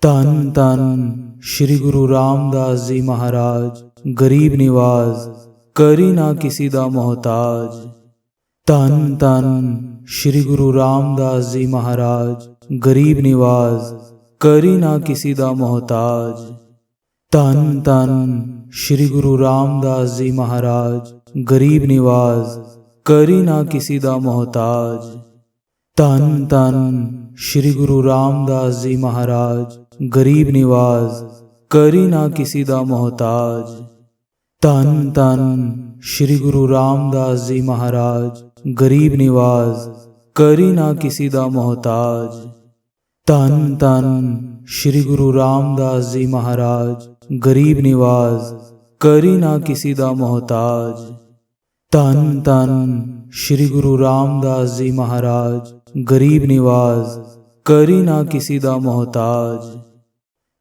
ਧੰਨ ਧੰਨ ਸ਼੍ਰੀ ਗੁਰੂ ਰਾਮਦਾਸ ਜੀ ਮਹਾਰਾਜ। ਗਰੀਬ ਨਿਵਾਜ਼ ਕਰੀ ਨਾ ਕਿਸੀ ਦਾ ਮੁਹਤਾਜ। ਧੰਨ ਧੰਨ ਸ਼੍ਰੀ ਗੁਰੂ ਰਾਮਦਾਸ ਜੀ ਮਹਾਰਾਜ। ਗਰੀਬ ਨਿਵਾਜ਼ ਕਰੀ ਨਾ ਕਿਸੀ ਦਾ ਮੁਹਤਾਜ। ਧੰਨ ਧੰਨ ਸ਼੍ਰੀ ਗੁਰੂ ਰਾਮਦਾਸ ਜੀ ਮਹਾਰਾਜ। ਗਰੀਬ ਨਿਵਾਜ਼ ਕਰੀ ਨਾ ਕਿਸੀ ਦਾ ਮੁਹਤਾਜ। ਧੰਨ ਧੰਨ ਸ਼੍ਰੀ ਗੁਰੂ ਰਾਮਦਾਸ ਜੀ ਮਹਾਰਾਜ। ਗਰੀਬ ਨਿਵਾਜ਼ ਕਰੀ ਨਾ ਕਿਸੀ ਦਾ ਮੁਹਤਾਜ। ਧੰਨ ਧੰਨ ਸ਼੍ਰੀ ਗੁਰੂ ਰਾਮਦਾਸ ਜੀ ਮਹਾਰਾਜ। ਗਰੀਬ ਨਿਵਾਜ਼ ਕਰੀ ਨਾ ਕਿਸੀ ਦਾ ਮੁਹਤਾਜ। ਧੰਨ ਧੰਨ ਸ਼੍ਰੀ ਗੁਰੂ ਰਾਮਦਾਸ ਜੀ ਮਹਾਰਾਜ। ਗਰੀਬ ਨਿਵਾਜ਼ ਕਰੀ ਨਾ ਕਿਸੀ ਦਾ ਮੁਹਤਾਜ। ਧੰਨ ਧੰਨ ਸ਼੍ਰੀ ਗੁਰੂ ਰਾਮਦਾਸ ਜੀ ਮਹਾਰਾਜ। ਗਰੀਬ ਨਿਵਾਜ਼ ਕਰੀ ਨਾ ਕਿਸੀ ਦਾ ਮੁਹਤਾਜ।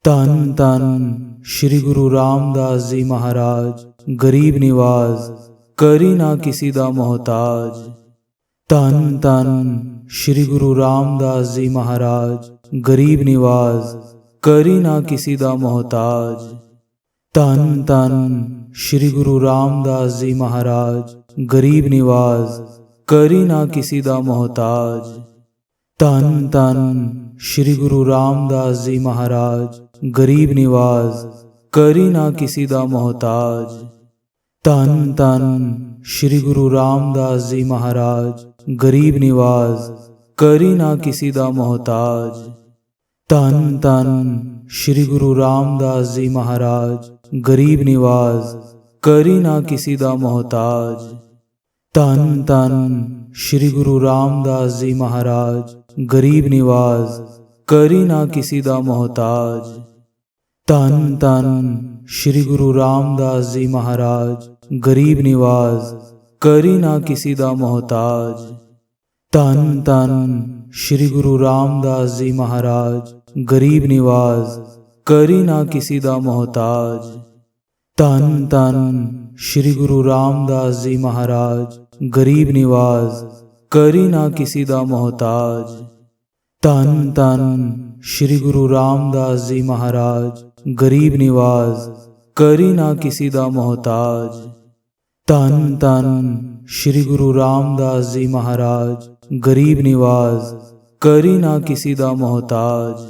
ਧੰਨ ਧੰਨ ਸ਼੍ਰੀ ਗੁਰੂ ਰਾਮਦਾਸ ਜੀ ਮਹਾਰਾਜ। ਗਰੀਬ ਨਿਵਾਜ਼ ਕਰੀ ਨਾ ਕਿਸੀ ਦਾ ਮੁਹਤਾਜ। ਧੰਨ ਧੰਨ ਸ਼੍ਰੀ ਗੁਰੂ ਰਾਮਦਾਸ ਜੀ ਮਹਾਰਾਜ। ਗਰੀਬ ਨਿਵਾਜ਼ ਕਰੀ ਨਾ ਕਿਸੀ ਦਾ ਮੁਹਤਾਜ। ਧੰਨ ਧੰਨ ਸ਼੍ਰੀ ਗੁਰੂ ਰਾਮਦਾਸ ਜੀ ਮਹਾਰਾਜ। ਗਰੀਬ ਨਿਵਾਜ਼ ਕਰੀ ਨਾ ਕਿਸੀ ਦਾ ਮੁਹਤਾਜ। ਧੰਨ ਧੰਨ ਸ਼੍ਰੀ ਗੁਰੂ ਰਾਮਦਾਸ ਜੀ ਮਹਾਰਾਜ। ਗਰੀਬ ਨਿਵਾਜ਼ ਕਰੀ ਨਾ ਕਿਸੀ ਦਾ ਮੁਹਤਾਜ। ਧੰਨ ਧੰਨ ਸ਼੍ਰੀ ਗੁਰੂ ਰਾਮਦਾਸ ਜੀ ਮਹਾਰਾਜ। ਗਰੀਬ ਨਿਵਾਜ਼ ਕਰੀ ਨਾ ਕਿਸੀ ਦਾ ਮੁਹਤਾਜ। ਧੰਨ ਧੰਨ ਸ਼੍ਰੀ ਗੁਰੂ ਰਾਮਦਾਸ ਜੀ ਮਹਾਰਾਜ। ਗਰੀਬ ਨਿਵਾਜ਼ ਕਰੀ ਨਾ ਕਿਸੀ ਦਾ ਮੁਹਤਾਜ। ਧੰਨ ਧੰਨ ਸ਼੍ਰੀ ਗੁਰੂ ਰਾਮਦਾਸ ਜੀ ਮਹਾਰਾਜ। ਗਰੀਬ ਨਿਵਾਜ਼ ਕਰੀ ਨਾ ਕਿਸੀ ਦਾ ਮੁਹਤਾਜ। ਧੰਨ ਧੰਨ ਸ਼੍ਰੀ ਗੁਰੂ ਰਾਮਦਾਸ ਜੀ ਮਹਾਰਾਜ। ਗਰੀਬ ਨਿਵਾਜ਼ ਕਰੀ ਨਾ ਕਿਸੀ ਦਾ ਮੁਹਤਾਜ। ਧੰਨ ਧੰਨ ਸ਼੍ਰੀ ਗੁਰੂ ਰਾਮਦਾਸ ਜੀ ਮਹਾਰਾਜ। ਗਰੀਬ ਨਿਵਾਜ਼ ਕਰੀ ਨਾ ਕਿਸੀ ਦਾ ਮੁਹਤਾਜ। ਧੰਨ ਧੰਨ ਸ਼੍ਰੀ ਗੁਰੂ ਰਾਮਦਾਸ ਜੀ ਮਹਾਰਾਜ। ਗਰੀਬ ਨਿਵਾਜ਼ ਕਰੀ ਨਾ ਕਿਸੀ ਦਾ ਮੁਹਤਾਜ। ਧੰਨ ਧੰਨ ਸ਼੍ਰੀ ਗੁਰੂ ਰਾਮਦਾਸ ਜੀ ਮਹਾਰਾਜ। ਗਰੀਬ ਨਿਵਾਜ਼ ਕਰੀ ਨਾ ਕਿਸੀ ਦਾ ਮੁਹਤਾਜ। ਧੰਨ ਧੰਨ ਸ਼੍ਰੀ ਗੁਰੂ ਰਾਮਦਾਸ ਜੀ ਮਹਾਰਾਜ। ਗਰੀਬ ਨਿਵਾਜ਼ ਕਰੀ ਨਾ ਕਿਸੀ ਦਾ ਮੁਹਤਾਜ।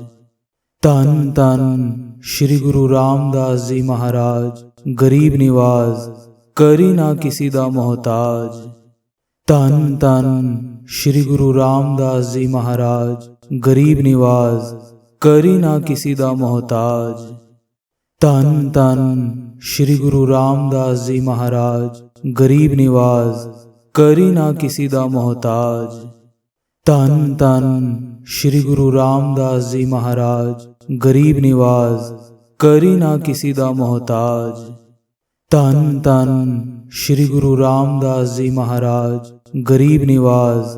ਧੰਨ ਧੰਨ ਸ਼੍ਰੀ ਗੁਰੂ ਰਾਮਦਾਸ ਜੀ ਮਹਾਰਾਜ। ਗਰੀਬ ਨਿਵਾਜ਼ ਕਰੀ ਨਾ ਕਿਸੀ ਦਾ ਮੁਹਤਾਜ। ਧੰਨ ਧੰਨ ਸ਼੍ਰੀ ਗੁਰੂ ਰਾਮਦਾਸ ਜੀ ਮਹਾਰਾਜ। ਗਰੀਬ ਨਿਵਾਜ਼ ਕਰੀ ਨਾ ਕਿਸੀ ਦਾ ਮੁਹਤਾਜ। ਧੰਨ ਧੰਨ ਸ਼੍ਰੀ ਗੁਰੂ ਰਾਮਦਾਸ ਜੀ ਮਹਾਰਾਜ। ਗਰੀਬ ਨਿਵਾਜ਼ ਕਰੀ ਨਾ ਕਿਸੀ ਦਾ ਮੁਹਤਾਜ। ਧੰਨ ਧੰਨ ਸ਼੍ਰੀ ਗੁਰੂ ਰਾਮਦਾਸ ਜੀ ਮਹਾਰਾਜ। ਗਰੀਬ ਨਿਵਾਜ਼ ਕਰੀ ਨਾ ਕਿਸੀ ਦਾ ਮੁਹਤਾਜ। ਧੰਨ ਧੰਨ ਸ਼੍ਰੀ ਗੁਰੂ ਰਾਮਦਾਸ ਜੀ ਮਹਾਰਾਜ। ਗਰੀਬ ਨਿਵਾਜ਼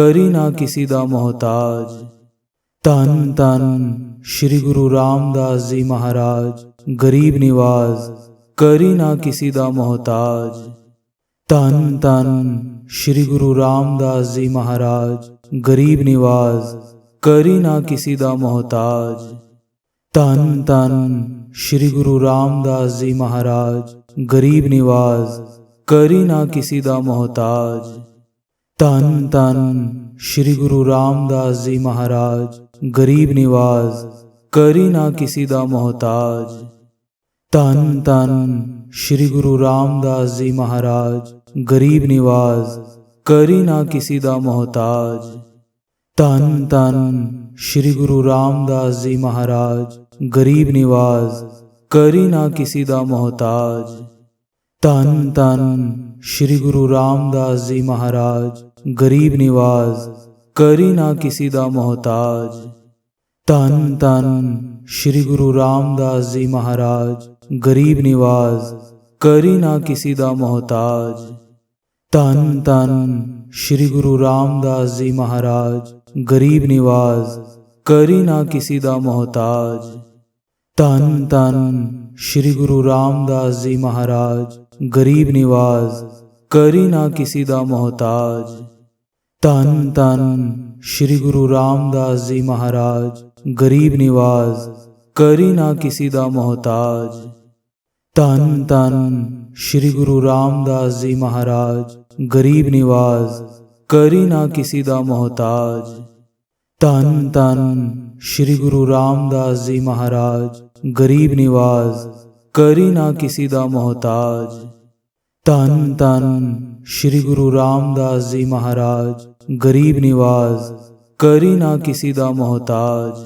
ਕਰੀ ਨਾ ਕਿਸੀ ਦਾ ਮੁਹਤਾਜ। ਧੰਨ ਧੰਨ ਸ਼੍ਰੀ ਗੁਰੂ ਰਾਮਦਾਸ ਜੀ ਮਹਾਰਾਜ। ਗਰੀਬ ਨਿਵਾਜ਼ ਕਰੀ ਨਾ ਕਿਸੀ ਦਾ ਮੁਹਤਾਜ। ਧੰਨ ਧੰਨ ਸ਼੍ਰੀ ਗੁਰੂ ਰਾਮਦਾਸ ਜੀ ਮਹਾਰਾਜ। ਗਰੀਬ ਨਿਵਾਜ਼ ਕਰੀ ਨਾ ਕਿਸੀ ਦਾ ਮੁਹਤਾਜ। ਧੰਨ ਧੰਨ ਸ਼੍ਰੀ ਗੁਰੂ ਰਾਮਦਾਸ ਜੀ ਮਹਾਰਾਜ। ਗਰੀਬ ਨਿਵਾਜ਼ ਕਰੀ ਨਾ ਕਿਸੀ ਦਾ ਮੁਹਤਾਜ। ਧੰਨ ਧੰਨ ਸ਼੍ਰੀ ਗੁਰੂ ਰਾਮਦਾਸ ਜੀ ਮਹਾਰਾਜ। ਗਰੀਬ ਨਿਵਾਜ਼ ਕਰੀ ਨਾ ਕਿਸੀ ਦਾ ਮੁਹਤਾਜ। ਧੰਨ ਧੰਨ ਸ਼੍ਰੀ ਗੁਰੂ ਰਾਮਦਾਸ ਜੀ ਮਹਾਰਾਜ। ਗਰੀਬ ਨਿਵਾਜ਼ ਕਰੀ ਨਾ ਕਿਸੀ ਦਾ ਮੁਹਤਾਜ। ਧੰਨ ਧੰਨ ਸ਼੍ਰੀ ਗੁਰੂ ਰਾਮਦਾਸ ਜੀ ਮਹਾਰਾਜ। ਗਰੀਬ ਨਿਵਾਜ਼ ਕਰੀ ਨਾ ਕਿਸੀ ਦਾ ਮੁਹਤਾਜ। ਧੰਨ ਧੰਨ ਸ਼੍ਰੀ ਗੁਰੂ ਰਾਮਦਾਸ ਜੀ ਮਹਾਰਾਜ। ਗਰੀਬ ਨਿਵਾਜ਼ ਕਰੀ ਨਾ ਕਿਸੀ ਦਾ ਮੁਹਤਾਜ। ਧੰਨ ਧੰਨ ਸ਼੍ਰੀ ਗੁਰੂ ਰਾਮਦਾਸ ਜੀ ਮਹਾਰਾਜ। ਗਰੀਬ ਨਿਵਾਜ਼ ਕਰੀ ਨਾ ਕਿਸੀ ਦਾ ਮੁਹਤਾਜ। ਧੰਨ ਧੰਨ ਸ਼੍ਰੀ ਗੁਰੂ ਰਾਮਦਾਸ ਜੀ ਮਹਾਰਾਜ। ਗਰੀਬ ਨਿਵਾਜ਼ ਕਰੀ ਨਾ ਕਿਸੀ ਦਾ ਮੁਹਤਾਜ। ਧੰਨ ਧੰਨ ਸ਼੍ਰੀ ਗੁਰੂ ਰਾਮਦਾਸ ਜੀ ਮਹਾਰਾਜ। ਗਰੀਬ ਨਿਵਾਜ਼ ਕਰੀ ਨਾ ਕਿਸੀ ਦਾ ਮੁਹਤਾਜ। ਧੰਨ ਧੰਨ ਸ਼੍ਰੀ ਗੁਰੂ ਰਾਮਦਾਸ ਜੀ ਮਹਾਰਾਜ। ਗਰੀਬ ਨਿਵਾਜ਼ ਕਰੀ ਨਾ ਕਿਸੀ ਦਾ ਮੁਹਤਾਜ। ਧੰਨ ਧੰਨ ਸ਼੍ਰੀ ਗੁਰੂ ਰਾਮਦਾਸ ਜੀ ਮਹਾਰਾਜ ਗਰੀਬ ਨਿਵਾਜ਼, ਕਰੀ ਨਾ ਕਿਸੀ ਦਾ ਮੁਹਤਾਜ। ਧੰਨ ਧੰਨ ਸ਼੍ਰੀ ਗੁਰੂ ਰਾਮਦਾਸ ਜੀ ਮਹਾਰਾਜ ਗਰੀਬ ਨਿਵਾਜ਼, ਕਰੀ ਨਾ ਕਿਸੀ ਦਾ ਮੁਹਤਾਜ। ਧੰਨ ਧੰਨ ਸ਼੍ਰੀ ਗੁਰੂ ਰਾਮਦਾਸ ਜੀ ਮਹਾਰਾਜ ਗਰੀਬ ਨਿਵਾਜ਼, ਕਰੀ ਨਾ ਕਿਸੀ ਦਾ ਮੁਹਤਾਜ।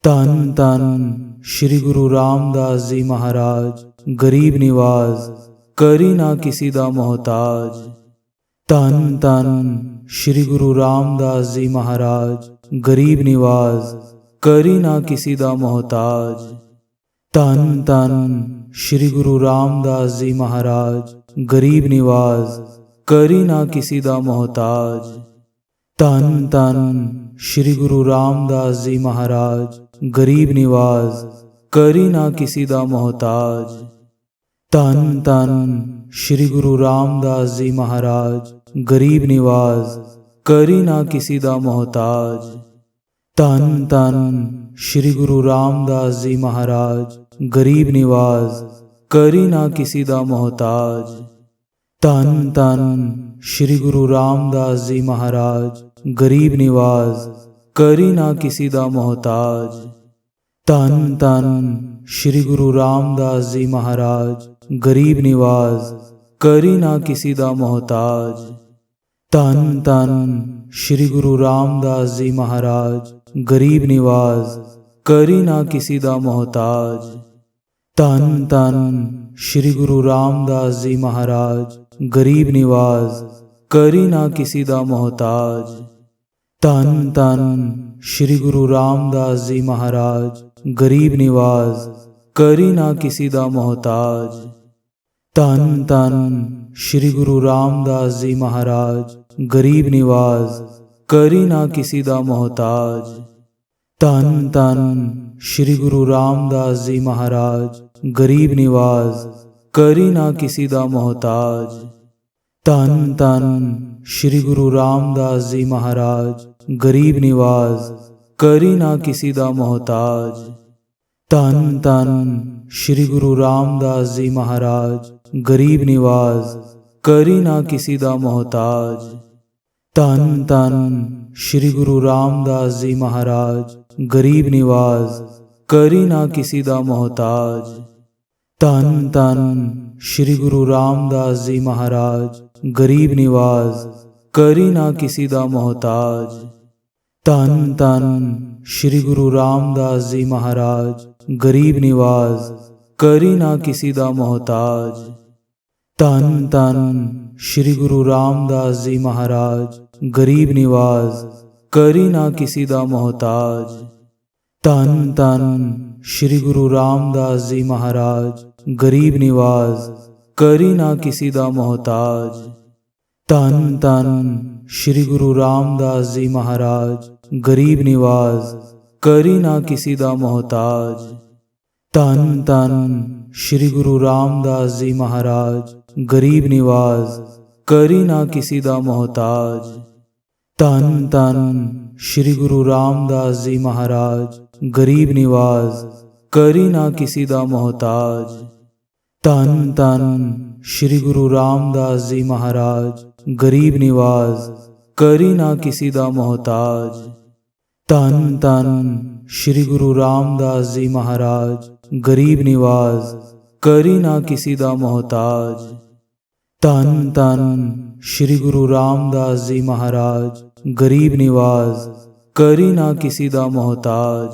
ਧੰਨ ਧੰਨ ਸ਼੍ਰੀ ਗੁਰੂ ਰਾਮਦਾਸ ਜੀ ਮਹਾਰਾਜ ਗਰੀਬ ਨਿਵਾਜ਼, ਕਰੀ ਨਾ ਕਿਸੀ ਦਾ ਮੁਹਤਾਜ। ਧੰਨ ਧੰਨ ਸ਼੍ਰੀ ਗੁਰੂ ਰਾਮਦਾਸ ਜੀ ਮਹਾਰਾਜ ਗਰੀਬ ਨਿਵਾਜ਼, ਕਰੀ ਨਾ ਕਿਸੀ ਦਾ ਮੁਹਤਾਜ। ਧੰਨ ਧੰਨ ਸ਼੍ਰੀ ਗੁਰੂ ਰਾਮਦਾਸ ਜੀ ਮਹਾਰਾਜ ਗਰੀਬ ਨਿਵਾਜ਼, ਕਰੀ ਨਾ ਕਿਸੀ ਦਾ ਮੁਹਤਾਜ। ਧੰਨ ਧੰਨ ਸ਼੍ਰੀ ਗੁਰੂ ਰਾਮਦਾਸ ਜੀ ਮਹਾਰਾਜ ਗਰੀਬ ਨਿਵਾਜ਼, ਕਰੀ ਨਾ ਕਿਸੀ ਦਾ ਮੁਹਤਾਜ। ਧੰਨ ਧੰਨ ਸ਼੍ਰੀ ਗੁਰੂ ਰਾਮਦਾਸ ਜੀ ਮਹਾਰਾਜ ਗਰੀਬ ਨਿਵਾਜ਼, ਕਰੀ ਨਾ ਕਿਸੀ ਦਾ ਮੁਹਤਾਜ। ਧੰਨ ਧੰਨ ਸ਼੍ਰੀ ਗੁਰੂ ਰਾਮਦਾਸ ਜੀ ਮਹਾਰਾਜ ਗਰੀਬ ਨਿਵਾਜ਼, ਕਰੀ ਨਾ ਕਿਸੀ ਦਾ ਮੁਹਤਾਜ। ਧੰਨ ਧੰਨ ਸ਼੍ਰੀ ਗੁਰੂ ਰਾਮਦਾਸ ਜੀ ਮਹਾਰਾਜ ਗਰੀਬ ਨਿਵਾਜ਼, ਕਰੀ ਨਾ ਕਿਸੀ ਦਾ ਮੁਹਤਾਜ। ਧੰਨ ਧੰਨ ਸ਼੍ਰੀ ਗੁਰੂ ਰਾਮਦਾਸ ਜੀ ਮਹਾਰਾਜ ਗਰੀਬ ਨਿਵਾਜ਼, ਕਰੀ ਨਾ ਕਿਸੀ ਦਾ ਮੁਹਤਾਜ। ਧੰਨ ਧੰਨ ਸ਼੍ਰੀ ਗੁਰੂ ਰਾਮਦਾਸ ਜੀ ਮਹਾਰਾਜ ਗਰੀਬ ਨਿਵਾਜ਼, ਕਰੀ ਨਾ ਕਿਸੀ ਦਾ ਮੁਹਤਾਜ। ਧੰਨ ਧੰਨ ਸ਼੍ਰੀ ਗੁਰੂ ਰਾਮਦਾਸ ਜੀ ਮਹਾਰਾਜ ਗਰੀਬ ਨਿਵਾਜ਼, ਕਰੀ ਨਾ ਕਿਸੀ ਦਾ ਮੁਹਤਾਜ। ਧੰਨ ਧੰਨ ਸ਼੍ਰੀ ਗੁਰੂ ਰਾਮਦਾਸ ਜੀ ਮਹਾਰਾਜ ਗਰੀਬ ਨਿਵਾਜ਼, ਕਰੀ ਨਾ ਕਿਸੀ ਦਾ ਮੁਹਤਾਜ। ਧੰਨ ਧੰਨ ਸ਼੍ਰੀ ਗੁਰੂ ਰਾਮਦਾਸ ਜੀ ਮਹਾਰਾਜ ਗਰੀਬ ਨਿਵਾਜ਼, ਕਰੀ ਨਾ ਕਿਸੀ ਦਾ ਮੁਹਤਾਜ। ਧੰਨ ਧੰਨ ਸ਼੍ਰੀ ਗੁਰੂ ਰਾਮਦਾਸ ਜੀ ਮਹਾਰਾਜ ਗਰੀਬ ਨਿਵਾਜ਼, ਕਰੀ ਨਾ ਕਿਸੀ ਦਾ ਮੁਹਤਾਜ। ਧੰਨ ਧੰਨ ਸ਼੍ਰੀ ਗੁਰੂ ਰਾਮਦਾਸ ਜੀ ਮਹਾਰਾਜ ਗਰੀਬ ਨਿਵਾਜ਼, ਕਰੀ ਨਾ ਕਿਸੀ ਦਾ ਮੁਹਤਾਜ। ਧੰਨ ਧੰਨ ਸ਼੍ਰੀ ਗੁਰੂ ਰਾਮਦਾਸ ਜੀ ਮਹਾਰਾਜ ਗਰੀਬ ਨਿਵਾਜ਼, ਕਰੀ ਨਾ ਕਿਸੀ ਦਾ ਮੁਹਤਾਜ। ਧੰਨ ਧੰਨ ਸ਼੍ਰੀ ਗੁਰੂ ਰਾਮਦਾਸ ਜੀ ਮਹਾਰਾਜ ਗਰੀਬ ਨਿਵਾਜ਼, ਕਰੀ ਨਾ ਕਿਸੀ ਦਾ ਮੁਹਤਾਜ। ਧੰਨ ਧੰਨ ਸ਼੍ਰੀ ਗੁਰੂ ਰਾਮਦਾਸ ਜੀ ਮਹਾਰਾਜ ਗਰੀਬ ਨਿਵਾਜ਼, ਕਰੀ ਨਾ ਕਿਸੀ ਦਾ ਮੁਹਤਾਜ। ਧੰਨ ਧੰਨ ਸ਼੍ਰੀ ਗੁਰੂ ਰਾਮਦਾਸ ਜੀ ਮਹਾਰਾਜ ਗਰੀਬ ਨਿਵਾਜ਼, ਕਰੀ ਨਾ ਕਿਸੀ ਦਾ ਮੁਹਤਾਜ। ਧੰਨ ਧੰਨ ਸ਼੍ਰੀ ਗੁਰੂ ਰਾਮਦਾਸ ਜੀ ਮਹਾਰਾਜ ਗਰੀਬ ਨਿਵਾਜ਼, ਕਰੀ ਨਾ ਕਿਸੀ ਦਾ ਮੁਹਤਾਜ। ਧੰਨ ਧੰਨ ਸ਼੍ਰੀ ਗੁਰੂ ਰਾਮਦਾਸ ਜੀ ਮਹਾਰਾਜ ਗਰੀਬ ਨਿਵਾਜ਼, ਕਰੀ ਨਾ ਕਿਸੀ ਦਾ ਮੁਹਤਾਜ। ਧੰਨ ਧੰਨ ਸ਼੍ਰੀ ਗੁਰੂ ਰਾਮਦਾਸ ਜੀ ਮਹਾਰਾਜ ਗਰੀਬ ਨਿਵਾਜ਼, ਕਰੀ ਨਾ ਕਿਸੀ ਦਾ ਮੁਹਤਾਜ। ਧੰਨ ਧੰਨ ਸ਼੍ਰੀ ਗੁਰੂ ਰਾਮਦਾਸ ਜੀ ਮਹਾਰਾਜ ਗਰੀਬ ਨਿਵਾਜ਼, ਕਰੀ ਨਾ ਕਿਸੀ ਦਾ ਮੁਹਤਾਜ। ਧੰਨ ਧੰਨ ਸ਼੍ਰੀ ਗੁਰੂ ਰਾਮਦਾਸ ਜੀ ਮਹਾਰਾਜ ਗਰੀਬ ਨਿਵਾਜ਼, ਕਰੀ ਨਾ ਕਿਸੀ ਦਾ ਮੁਹਤਾਜ। ਧੰਨ ਧੰਨ ਸ਼੍ਰੀ ਗੁਰੂ ਰਾਮਦਾਸ ਜੀ ਮਹਾਰਾਜ ਗਰੀਬ ਨਿਵਾਜ਼, ਕਰੀ ਨਾ ਕਿਸੀ ਦਾ ਮੁਹਤਾਜ। ਧੰਨ ਧੰਨ ਸ਼੍ਰੀ ਗੁਰੂ ਰਾਮਦਾਸ ਜੀ ਮਹਾਰਾਜ ਗਰੀਬ ਨਿਵਾਜ਼, ਕਰੀ ਨਾ ਕਿਸੀ ਦਾ ਮੁਹਤਾਜ। ਧੰਨ ਧੰਨ ਸ਼੍ਰੀ ਗੁਰੂ ਰਾਮਦਾਸ ਜੀ ਮਹਾਰਾਜ ਗਰੀਬ ਨਿਵਾਜ਼, ਕਰੀ ਨਾ ਕਿਸੀ ਦਾ ਮੁਹਤਾਜ।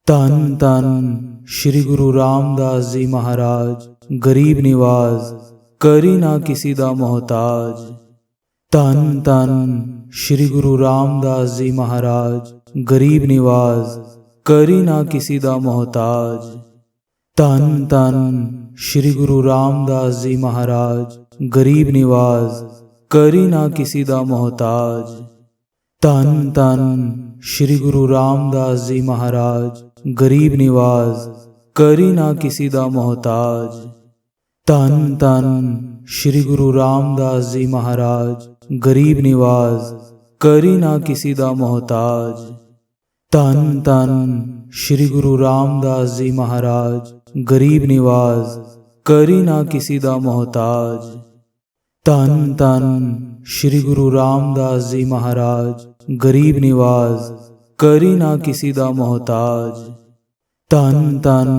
ਧੰਨ ਧੰਨ ਸ਼੍ਰੀ ਗੁਰੂ ਰਾਮਦਾਸ ਜੀ ਮਹਾਰਾਜ ਗਰੀਬ ਨਿਵਾਜ਼, ਕਰੀ ਨਾ ਕਿਸੀ ਦਾ ਮੁਹਤਾਜ। ਧੰਨ ਧੰਨ ਸ਼੍ਰੀ ਗੁਰੂ ਰਾਮਦਾਸ ਜੀ ਮਹਾਰਾਜ ਗਰੀਬ ਨਿਵਾਜ਼, ਕਰੀ ਨਾ ਕਿਸੀ ਦਾ ਮੁਹਤਾਜ। ਧੰਨ ਧੰਨ ਸ਼੍ਰੀ ਗੁਰੂ ਰਾਮਦਾਸ ਜੀ ਮਹਾਰਾਜ ਗਰੀਬ ਨਿਵਾਜ਼, ਕਰੀ ਨਾ ਕਿਸੀ ਦਾ ਮੁਹਤਾਜ। ਧੰਨ ਧੰਨ ਸ਼੍ਰੀ ਗੁਰੂ ਰਾਮਦਾਸ ਜੀ ਮਹਾਰਾਜ ਗਰੀਬ ਨਿਵਾਜ਼, ਕਰੀ ਨਾ ਕਿਸੀ ਦਾ ਮੁਹਤਾਜ। ਧੰਨ ਧੰਨ ਸ਼੍ਰੀ ਗੁਰੂ ਰਾਮਦਾਸ ਜੀ ਮਹਾਰਾਜ ਗਰੀਬ ਨਿਵਾਜ਼, ਕਰੀ ਨਾ ਕਿਸੀ ਦਾ ਮੁਹਤਾਜ। ਧੰਨ ਧੰਨ श्री गुरु रामदास जी महाराज गरीब निवाज करी ना किसी दा मोहताज। धन धन श्री गुरु रामदास जी महाराज गरीब निवाज करी ना किसी दा मोहताज। धन धन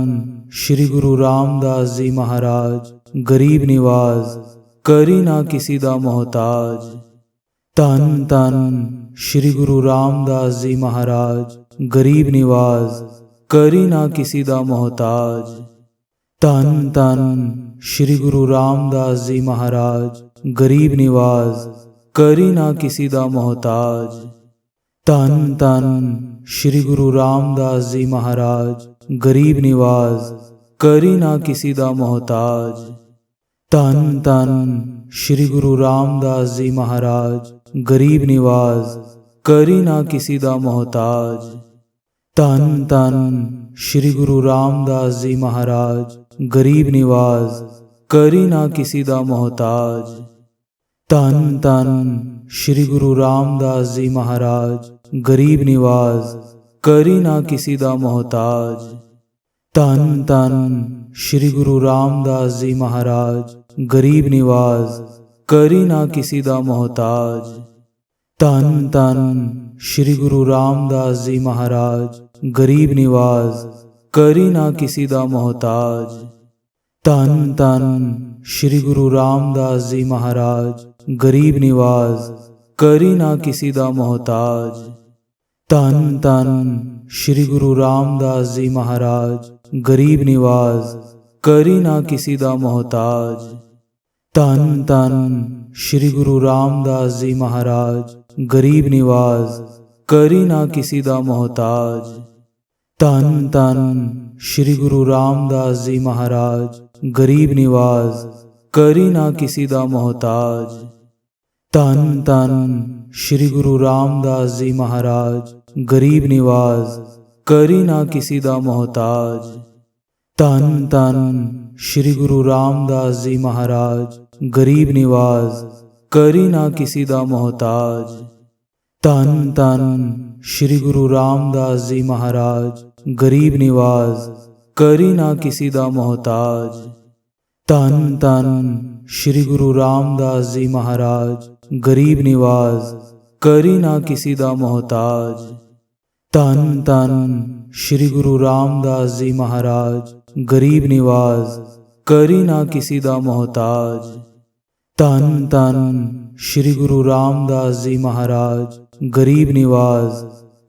श्री गुरु रामदास जी महाराज गरीब निवाज करी ना किसी दा मोहताज। धन धन श्री गुरु रामदास जी महाराज गरीब निवाज करी ना किसी दा मोहताज। धन धन श्री गुरु रामदास जी महाराज गरीब निवाज करी ना किसी दा मोहताज। धन धन श्री गुरु रामदास जी महाराज गरीब निवाज करी ना किसी दा मोहताज। धन धन श्री गुरु रामदास जी महाराज गरीब निवाज करी ना किसी दा मोहताज। धन धन श्री गुरु रामदास जी महाराज गरीब निवाज करी ना किसी दा मोहताज। धन धन श्री गुरु रामदास जी महाराज गरीब निवाज करी ना किसी दा मोहताज। धन धन श्री गुरु रामदास जी महाराज गरीब निवाज करी ना किसी दा मोहताज। धन धन श्री गुरु रामदास जी महाराज गरीब निवाज करी ना किसी दा मोहताज। धन धन श्री गुरु रामदास जी महाराज गरीब निवाज करी ना किसी दा मोहताज। धन धन श्री गुरु रामदास जी महाराज गरीब निवाज करी ना किसी दा मोहताज। धन धन श्री गुरु रामदास जी महाराज गरीब निवाज करी ना किसी दा मोहताज। धन धन श्री गुरु रामदास जी महाराज गरीब निवाज करी ना किसी दा मोहताज। धन धन श्री गुरु रामदास जी महाराज गरीब निवाज करी ना किसी दा मोहताज। धन धन श्री गुरु रामदास जी महाराज गरीब निवाज करी ना किसी दा मोहताज। धन धन श्री गुरु रामदास जी महाराज गरीब निवाज करी ना किसी दा मोहताज। धन धन श्री गुरु रामदास जी महाराज गरीब निवाज करी ना किसी दा मोहताज। धन धन श्री गुरु रामदास जी महाराज गरीब निवाज करी ना किसी दा मोहताज। धन धन श्री गुरु रामदास जी महाराज गरीब निवाज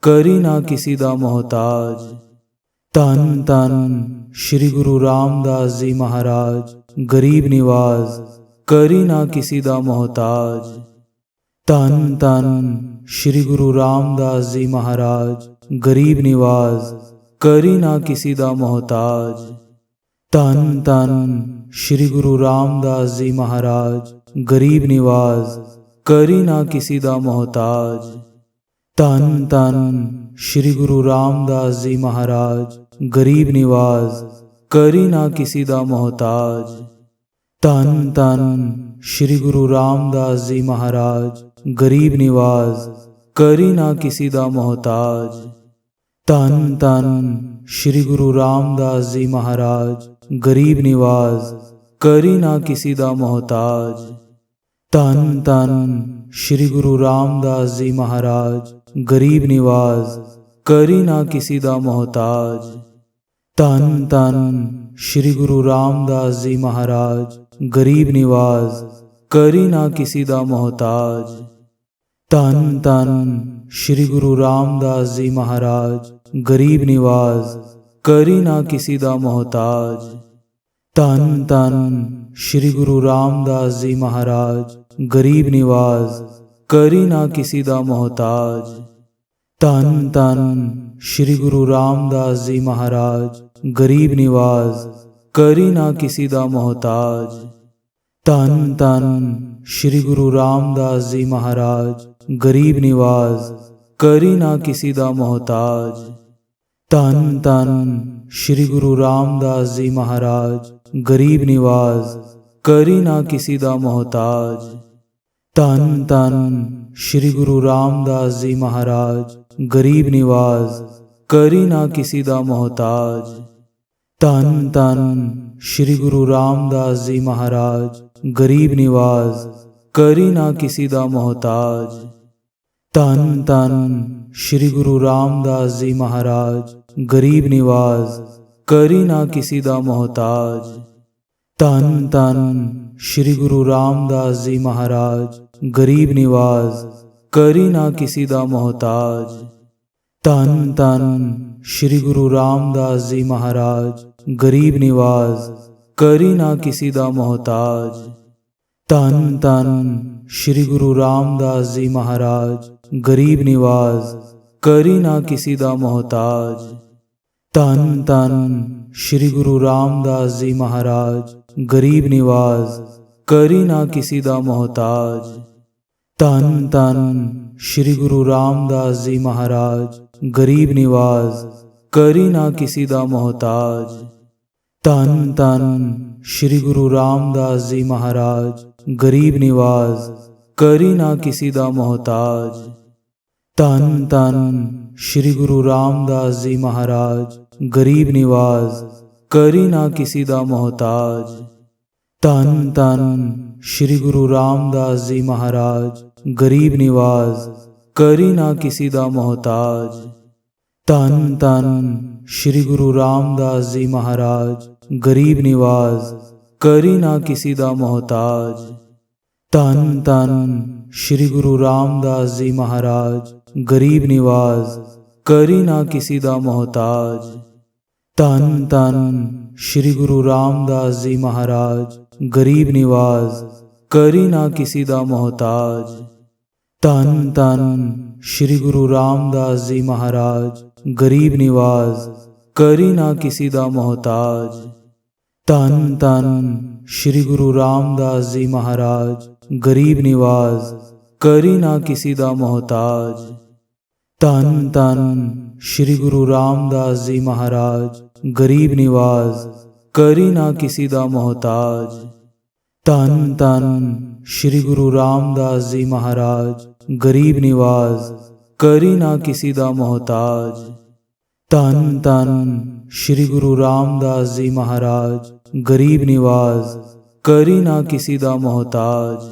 करी ना किसी दा मोहताज। धन धन श्री गुरु रामदास जी महाराज गरीब निवाज करी ना किसी दा मोहताज। धन धन श्री गुरु रामदास जी महाराज गरीब निवाज करी ना किसी दा मोहताज। धन धन श्री गुरु रामदास जी महाराज गरीब निवाज करी ना किसी दा मोहताज। धन धन श्री गुरु रामदास जी महाराज गरीब निवाज करी ना किसी दा मोहताज। धन धन श्री गुरु रामदास जी महाराज गरीब निवाज करी ना किसी दा मोहताज। धन धन श्री गुरु रामदास जी महाराज गरीब निवाज करी ना किसी दा मोहताज। धन धन श्री गुरु रामदास जी महाराज गरीब निवाज करी ना किसी दा मोहताज। धन धन श्री गुरु रामदास जी महाराज गरीब निवाज करी ना किसी दा मोहताज। धन धन श्री गुरु रामदास जी महाराज गरीब निवाज करी ना किसी दा मोहताज। धन धन श्री गुरु रामदास जी महाराज गरीब निवाज करी ना किसी दा मोहताज। धन धन श्री गुरु रामदास जी महाराज गरीब निवाज करी ना किसी दा मोहताज। धन धन श्री गुरु रामदास जी महाराज गरीब निवाज करी ना किसी दा मोहताज। धन धन श्री गुरु रामदास जी महाराज गरीब निवाज करी ना किसी दा मोहताज। धन धन श्री गुरु रामदास जी महाराज गरीब निवाज ਕਰੀ ਨਾ ਕਿਸੀ ਦਾ ਮੁਹਤਾਜ। ਧੰਨ ਧੰਨ ਸ਼੍ਰੀ ਗੁਰੂ ਰਾਮਦਾਸ ਜੀ ਮਹਾਰਾਜ, ਗਰੀਬ ਨਿਵਾਜ਼, ਕਰੀ ਨਾ ਕਿਸੀ ਦਾ ਮੁਹਤਾਜ। ਧੰਨ ਧੰਨ ਸ਼੍ਰੀ ਗੁਰੂ ਰਾਮਦਾਸ ਜੀ ਮਹਾਰਾਜ, ਗਰੀਬ ਨਿਵਾਜ਼, ਕਰੀ ਨਾ ਕਿਸੀ ਦਾ ਮੁਹਤਾਜ। ਧੰਨ ਧੰਨ ਸ਼੍ਰੀ ਗੁਰੂ ਰਾਮਦਾਸ ਜੀ ਮਹਾਰਾਜ, ਗਰੀਬ ਨਿਵਾਜ਼, ਕਰੀ ਨਾ ਕਿਸੀ ਦਾ ਮੁਹਤਾਜ। ਧੰਨ ਧੰਨ ਸ਼੍ਰੀ ਗੁਰੂ ਰਾਮਦਾਸ ਜੀ ਮਹਾਰਾਜ, ਗਰੀਬ ਨਿਵਾਜ਼, ਕਰੀ ਨਾ ਕਿਸੀ ਦਾ ਮੁਹਤਾਜ। ਧੰਨ ਧੰਨ ਸ਼੍ਰੀ ਗੁਰੂ ਰਾਮਦਾਸ ਜੀ ਮਹਾਰਾਜ, ਗਰੀਬ ਨਿਵਾਜ਼, ਕਰੀ ਨਾ ਕਿਸੀ ਦਾ ਮੁਹਤਾਜ। ਧੰਨ ਧੰਨ ਸ਼੍ਰੀ ਗੁਰੂ ਰਾਮਦਾਸ ਜੀ ਮਹਾਰਾਜ, ਗਰੀਬ ਨਿਵਾਜ਼, ਕਰੀ ਨਾ ਕਿਸੀ ਦਾ ਮੁਹਤਾਜ। ਧੰਨ ਧੰਨ ਸ਼੍ਰੀ ਗੁਰੂ ਰਾਮਦਾਸ ਜੀ ਮਹਾਰਾਜ, ਗਰੀਬ ਨਿਵਾਜ਼, ਕਰੀ ਨਾ ਕਿਸੀ ਦਾ ਮੁਹਤਾਜ। ਧੰਨ ਧੰਨ ਸ਼੍ਰੀ ਗੁਰੂ ਰਾਮਦਾਸ ਜੀ ਮਹਾਰਾਜ, ਗਰੀਬ ਨਿਵਾਜ਼, ਕਰੀ ਨਾ ਕਿਸੀ ਦਾ ਮੁਹਤਾਜ। ਧੰਨ ਧੰਨ ਸ਼੍ਰੀ ਗੁਰੂ ਰਾਮਦਾਸ ਜੀ ਮਹਾਰਾਜ, ਗਰੀਬ ਨਿਵਾਜ਼, ਕਰੀ ਨਾ ਕਿਸੀ ਦਾ ਮੁਹਤਾਜ। ਧੰਨ ਧੰਨ ਸ਼੍ਰੀ ਗੁਰੂ ਰਾਮਦਾਸ ਜੀ ਮਹਾਰਾਜ, ਗਰੀਬ ਨਿਵਾਜ਼, ਕਰੀ ਨਾ ਕਿਸੀ ਦਾ ਮੁਹਤਾਜ। ਧੰਨ ਧੰਨ ਸ਼੍ਰੀ ਗੁਰੂ ਰਾਮਦਾਸ ਜੀ ਮਹਾਰਾਜ, ਗਰੀਬ ਨਿਵਾਜ਼, ਕਰੀ ਨਾ ਕਿਸੀ ਦਾ ਮੁਹਤਾਜ। ਧੰਨ ਧੰਨ ਸ਼੍ਰੀ ਗੁਰੂ ਰਾਮਦਾਸ ਜੀ ਮਹਾਰਾਜ, ਗਰੀਬ ਨਿਵਾਜ਼, ਕਰੀ ਨਾ ਕਿਸੀ ਦਾ ਮੁਹਤਾਜ। ਧੰਨ ਧੰਨ ਸ਼੍ਰੀ ਗੁਰੂ ਰਾਮਦਾਸ ਜੀ ਮਹਾਰਾਜ, ਗਰੀਬ ਨਿਵਾਜ਼, ਕਰੀ ਨਾ ਕਿਸੀ ਦਾ ਮੁਹਤਾਜ। ਧੰਨ ਧੰਨ ਸ਼੍ਰੀ ਗੁਰੂ ਰਾਮਦਾਸ ਜੀ ਮਹਾਰਾਜ, ਗਰੀਬ ਨਿਵਾਜ਼, ਕਰੀ ਨਾ ਕਿਸੀ ਦਾ ਮੁਹਤਾਜ। ਧੰਨ ਧੰਨ ਸ਼੍ਰੀ ਗੁਰੂ ਰਾਮਦਾਸ ਜੀ ਮਹਾਰਾਜ, ਗਰੀਬ ਨਿਵਾਜ਼, ਕਰੀ ਨਾ ਕਿਸੀ ਦਾ ਮੁਹਤਾਜ। ਧੰਨ ਧੰਨ ਸ਼੍ਰੀ ਗੁਰੂ ਰਾਮਦਾਸ ਜੀ ਮਹਾਰਾਜ, ਗਰੀਬ ਨਿਵਾਜ਼, ਕਰੀ ਨਾ ਕਿਸੀ ਦਾ ਮੁਹਤਾਜ। ਧੰਨ ਧੰਨ ਸ਼੍ਰੀ ਗੁਰੂ ਰਾਮਦਾਸ ਜੀ ਮਹਾਰਾਜ, ਗਰੀਬ ਨਿਵਾਜ਼, ਕਰੀ ਨਾ ਕਿਸੀ ਦਾ ਮੁਹਤਾਜ। ਧੰਨ ਧੰਨ ਸ਼੍ਰੀ ਗੁਰੂ ਰਾਮਦਾਸ ਜੀ ਮਹਾਰਾਜ, ਗਰੀਬ ਨਿਵਾਜ਼, ਕਰੀ ਨਾ ਕਿਸੀ ਦਾ ਮੁਹਤਾਜ।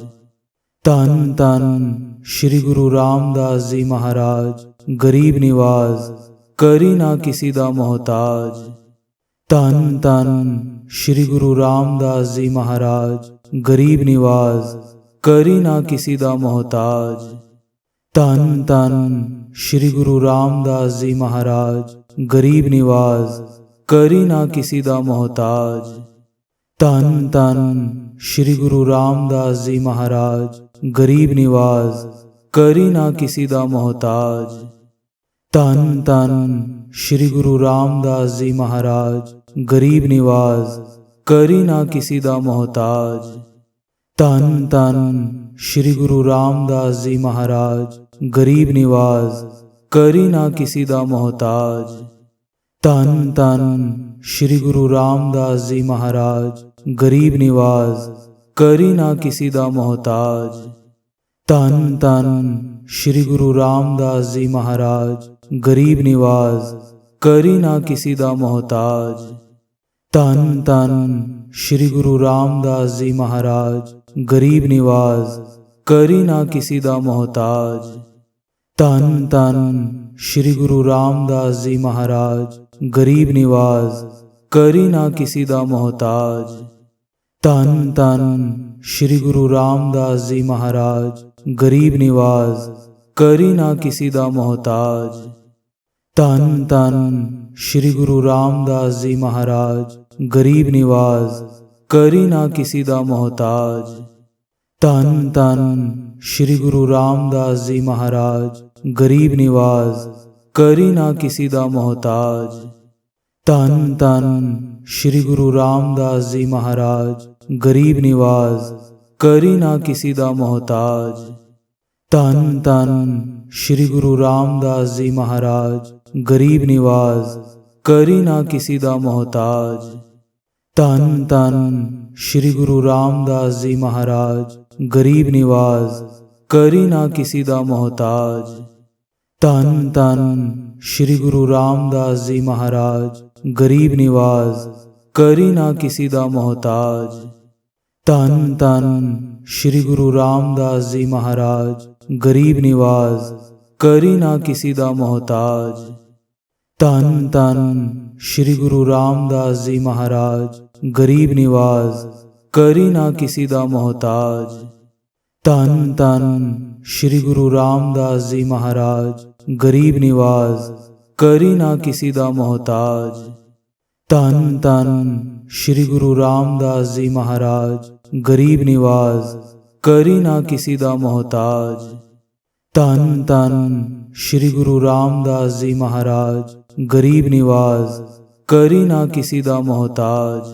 ਧੰਨ ਧੰਨ ਸ਼੍ਰੀ ਗੁਰੂ ਰਾਮਦਾਸ ਜੀ ਮਹਾਰਾਜ, ਗਰੀਬ ਨਿਵਾਜ਼, ਕਰੀ ਨਾ ਕਿਸੀ ਦਾ ਮੁਹਤਾਜ। ਧੰਨ ਧੰਨ ਸ਼੍ਰੀ ਗੁਰੂ ਰਾਮਦਾਸ ਜੀ ਮਹਾਰਾਜ, ਗਰੀਬ ਨਿਵਾਜ਼, ਕਰੀ ਨਾ ਕਿਸੀ ਦਾ ਮੁਹਤਾਜ। ਧੰਨ ਧੰਨ ਸ਼੍ਰੀ ਗੁਰੂ ਰਾਮਦਾਸ ਜੀ ਮਹਾਰਾਜ, ਗਰੀਬ ਨਿਵਾਜ਼, ਕਰੀ ਨਾ ਕਿਸੀ ਦਾ ਮੁਹਤਾਜ। ਧੰਨ ਧੰਨ ਸ਼੍ਰੀ ਗੁਰੂ ਰਾਮਦਾਸ ਜੀ ਮਹਾਰਾਜ, ਗਰੀਬ ਨਿਵਾਜ਼, ਕਰੀ ਨਾ ਕਿਸੀ ਦਾ ਮੁਹਤਾਜ। ਧੰਨ ਧੰਨ ਸ਼੍ਰੀ ਗੁਰੂ ਰਾਮਦਾਸ ਜੀ ਮਹਾਰਾਜ, ਗਰੀਬ ਨਿਵਾਜ਼, ਕਰੀ ਨਾ ਕਿਸੀ ਦਾ ਮੁਹਤਾਜ। ਧੰਨ ਧੰਨ ਸ਼੍ਰੀ ਗੁਰੂ ਰਾਮਦਾਸ ਜੀ ਮਹਾਰਾਜ, ਗਰੀਬ ਨਿਵਾਜ਼, ਕਰੀ ਨਾ ਕਿਸੀ ਦਾ ਮੁਹਤਾਜ। ਧੰਨ ਧੰਨ ਸ਼੍ਰੀ ਗੁਰੂ ਰਾਮਦਾਸ ਜੀ ਮਹਾਰਾਜ, ਗਰੀਬ ਨਿਵਾਜ਼, ਕਰੀ ਨਾ ਕਿਸੀ ਦਾ ਮੁਹਤਾਜ। ਧੰਨ ਧੰਨ ਸ਼੍ਰੀ ਗੁਰੂ ਰਾਮਦਾਸ ਜੀ ਮਹਾਰਾਜ, ਗਰੀਬ ਨਿਵਾਜ਼, ਕਰੀ ਨਾ ਕਿਸੀ ਦਾ ਮੁਹਤਾਜ। ਧੰਨ ਧੰਨ ਸ਼੍ਰੀ ਗੁਰੂ ਰਾਮਦਾਸ ਜੀ ਮਹਾਰਾਜ, ਗਰੀਬ ਨਿਵਾਜ਼, ਕਰੀ ਨਾ ਕਿਸੀ ਦਾ ਮੁਹਤਾਜ। ਧੰਨ ਧੰਨ ਸ਼੍ਰੀ ਗੁਰੂ ਰਾਮਦਾਸ ਜੀ ਮਹਾਰਾਜ, ਗਰੀਬ ਨਿਵਾਜ਼, ਕਰੀ ਨਾ ਕਿਸੀ ਦਾ ਮੁਹਤਾਜ। ਧੰਨ ਧੰਨ ਸ਼੍ਰੀ ਗੁਰੂ ਰਾਮਦਾਸ ਜੀ ਮਹਾਰਾਜ, ਗਰੀਬ ਨਿਵਾਜ਼, ਕਰੀ ਨਾ ਕਿਸੀ ਦਾ ਮੁਹਤਾਜ। ਧੰਨ ਧੰਨ ਸ਼੍ਰੀ ਗੁਰੂ ਰਾਮਦਾਸ ਜੀ ਮਹਾਰਾਜ, ਗਰੀਬ ਨਿਵਾਜ਼, ਕਰੀ ਨਾ ਕਿਸੀ ਦਾ ਮੁਹਤਾਜ। ਧੰਨ ਧੰਨ ਸ਼੍ਰੀ ਗੁਰੂ ਰਾਮਦਾਸ ਜੀ ਮਹਾਰਾਜ, ਗਰੀਬ ਨਿਵਾਜ਼, ਕਰੀ ਨਾ ਕਿਸੀ ਦਾ ਮੁਹਤਾਜ। ਧੰਨ ਧੰਨ ਸ਼੍ਰੀ ਗੁਰੂ ਰਾਮਦਾਸ ਜੀ ਮਹਾਰਾਜ, ਗਰੀਬ ਨਿਵਾਜ਼, ਕਰੀ ਨਾ ਕਿਸੀ ਦਾ ਮੁਹਤਾਜ। ਧੰਨ ਧੰਨ ਸ਼੍ਰੀ ਗੁਰੂ ਰਾਮਦਾਸ ਜੀ ਮਹਾਰਾਜ, ਗਰੀਬ ਨਿਵਾਜ਼, ਕਰੀ ਨਾ ਕਿਸੀ ਦਾ ਮੁਹਤਾਜ। ਧੰਨ ਧੰਨ ਸ਼੍ਰੀ ਗੁਰੂ ਰਾਮਦਾਸ ਜੀ ਮਹਾਰਾਜ, ਗਰੀਬ ਨਿਵਾਜ਼, ਕਰੀ ਨਾ ਕਿਸੀ ਦਾ ਮੁਹਤਾਜ। ਧੰਨ ਧੰਨ श्री गुरु रामदास जी महाराज गरीब निवाज करी ना किसी दा मोहताज। धन धन श्री गुरु रामदास जी महाराज गरीब निवाज करी ना किसी दा मोहताज। धन धन श्री गुरु रामदास जी महाराज गरीब निवाज करी ना किसी दा मोहताज। धन धन श्री गुरु रामदास जी महाराज गरीब निवाज करी ना किसी दा मोहताज। धन धन श्री गुरु रामदास जी महाराज गरीब निवाज करी ना किसी दा मोहताज। धन धन श्री गुरु रामदास जी महाराज गरीब निवाज करी ना किसी दा मोहताज।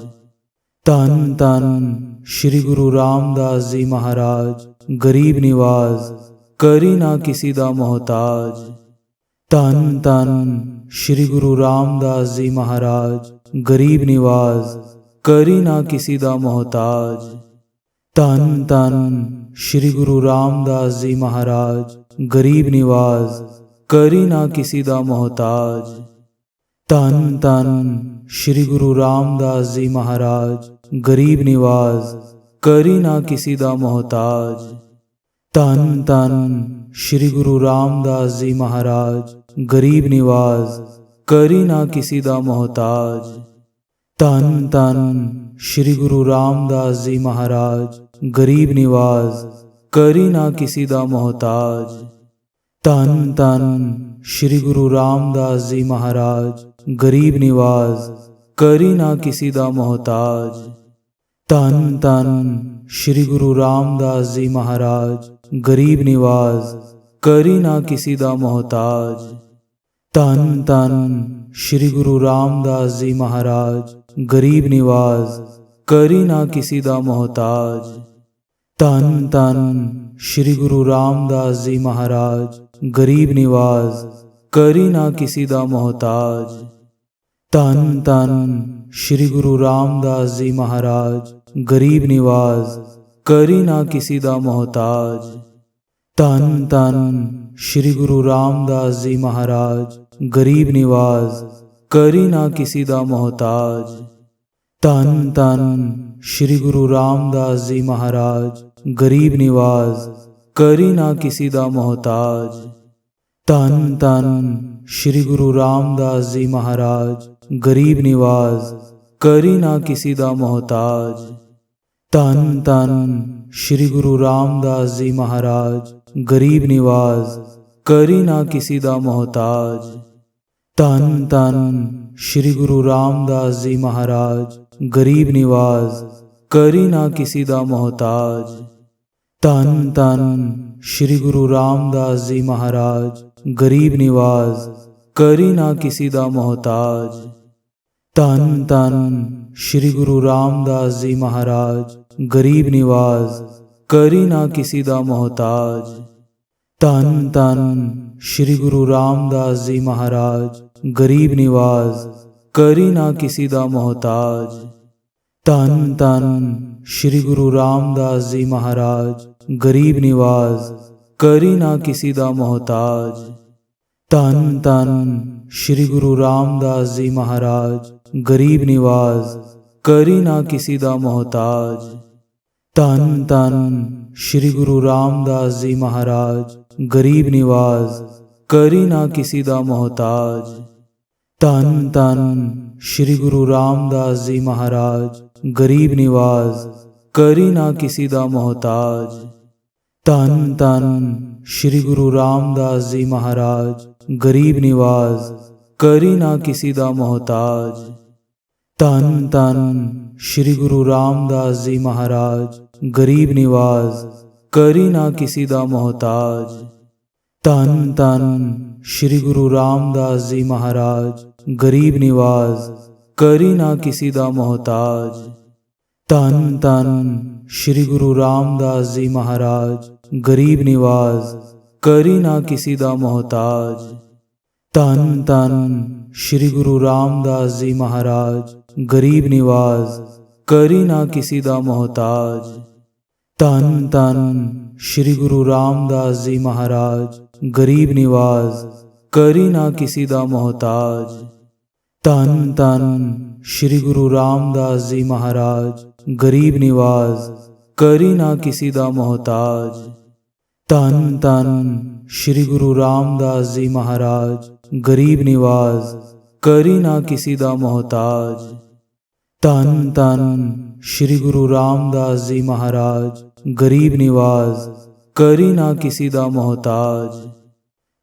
धन धन श्री गुरु रामदास जी महाराज गरीब निवाज करी ना किसी दा मोहताज। धन धन श्री गुरु रामदास जी महाराज गरीब निवाज करी ना किसी दा मोहताज। धन धन श्री गुरु रामदास जी महाराज गरीब निवाज करी ना किसी दा मोहताज। धन धन श्री गुरु रामदास जी महाराज गरीब निवाज करी ना किसी दा मोहताज। धन धन श्री गुरु रामदास जी महाराज गरीब निवाज करी ना किसी दा मोहताज। धन धन श्री गुरु रामदास जी महाराज गरीब निवाज करी ना किसी दा मोहताज। धन धन श्री गुरु रामदास जी महाराज गरीब निवाज करी ना किसी दा मोहताज। धन धन श्री गुरु रामदास जी महाराज गरीब निवाज करी ना किसी दा मोहताज। धन धन श्री गुरु रामदास जी महाराज गरीब निवाज करी ना किसी दा मोहताज। धन धन श्री गुरु रामदास जी महाराज गरीब निवाज करी ना किसी दा मोहताज। धन धन श्री गुरु रामदास जी महाराज गरीब निवाज करी ना किसी दा मोहताज। धन धन श्री गुरु रामदास जी महाराज गरीब निवाज करी ना किसी दा मोहताज। धन धन श्री गुरु रामदास जी महाराज गरीब निवाज करी ना किसी दा मोहताज। धन धन श्री गुरु रामदास जी महाराज गरीब निवाज करी ना किसी दा मोहताज। धन धन श्री गुरु रामदास जी महाराज गरीब निवाज करी ना किसी दा मोहताज। धन धन श्री गुरु रामदास जी महाराज गरीब निवाज करी ना किसी दा मोहताज। धन धन श्री गुरु रामदास जी महाराज गरीब निवाज करी ना किसी दा मोहताज। धन धन श्री गुरु रामदास जी महाराज गरीब निवाज करी ना किसी दा मोहताज। धन धन श्री गुरु रामदास जी महाराज गरीब निवाज करी ना किसी दा मोहताज। धन धन श्री गुरु रामदास जी महाराज गरीब निवाज करी ना किसी दा मोहताज। धन धन श्री गुरु रामदास जी महाराज गरीब निवाज करी ना किसी दा मोहताज। धन धन श्री गुरु रामदास जी महाराज गरीब निवाज करी ना किसी दा मोहताज। धन धन श्री गुरु रामदास जी महाराज गरीब निवाज करी ना किसी दा मोहताज। धन धन श्री गुरु रामदास जी महाराज गरीब निवाज करी ना किसी दा मोहताज। धन धन श्री गुरु रामदास जी महाराज गरीब निवाज करी ना किसी दा मोहताज। धन धन श्री गुरु रामदास जी महाराज गरीब निवाज करी ना किसी दा मोहताज। धन धन श्री गुरु रामदास जी महाराज गरीब निवाज करी ना किसी दा मोहताज। धन धन श्री गुरु रामदास जी महाराज गरीब निवाज करी ना किसी दा मोहताज। धन धन श्री गुरु रामदास जी महाराज गरीब निवाज ਕਰੀ ਨਾ ਕਿਸੀ ਦਾ ਮੁਹਤਾਜ। ਧੰਨ ਧੰਨ ਸ਼੍ਰੀ ਗੁਰੂ ਰਾਮਦਾਸ ਜੀ ਮਹਾਰਾਜ, ਗਰੀਬ ਨਿਵਾਜ਼, ਕਰੀ ਨਾ ਕਿਸੀ ਦਾ ਮੁਹਤਾਜ। ਧੰਨ ਧੰਨ ਸ਼੍ਰੀ ਗੁਰੂ ਰਾਮਦਾਸ ਜੀ ਮਹਾਰਾਜ, ਗਰੀਬ ਨਿਵਾਜ਼, ਕਰੀ ਨਾ ਕਿਸੀ ਦਾ ਮੁਹਤਾਜ। ਧੰਨ ਧੰਨ ਸ਼੍ਰੀ ਗੁਰੂ ਰਾਮਦਾਸ ਜੀ ਮਹਾਰਾਜ, ਗਰੀਬ ਨਿਵਾਜ਼, ਕਰੀ ਨਾ ਕਿਸੀ ਦਾ ਮੁਹਤਾਜ।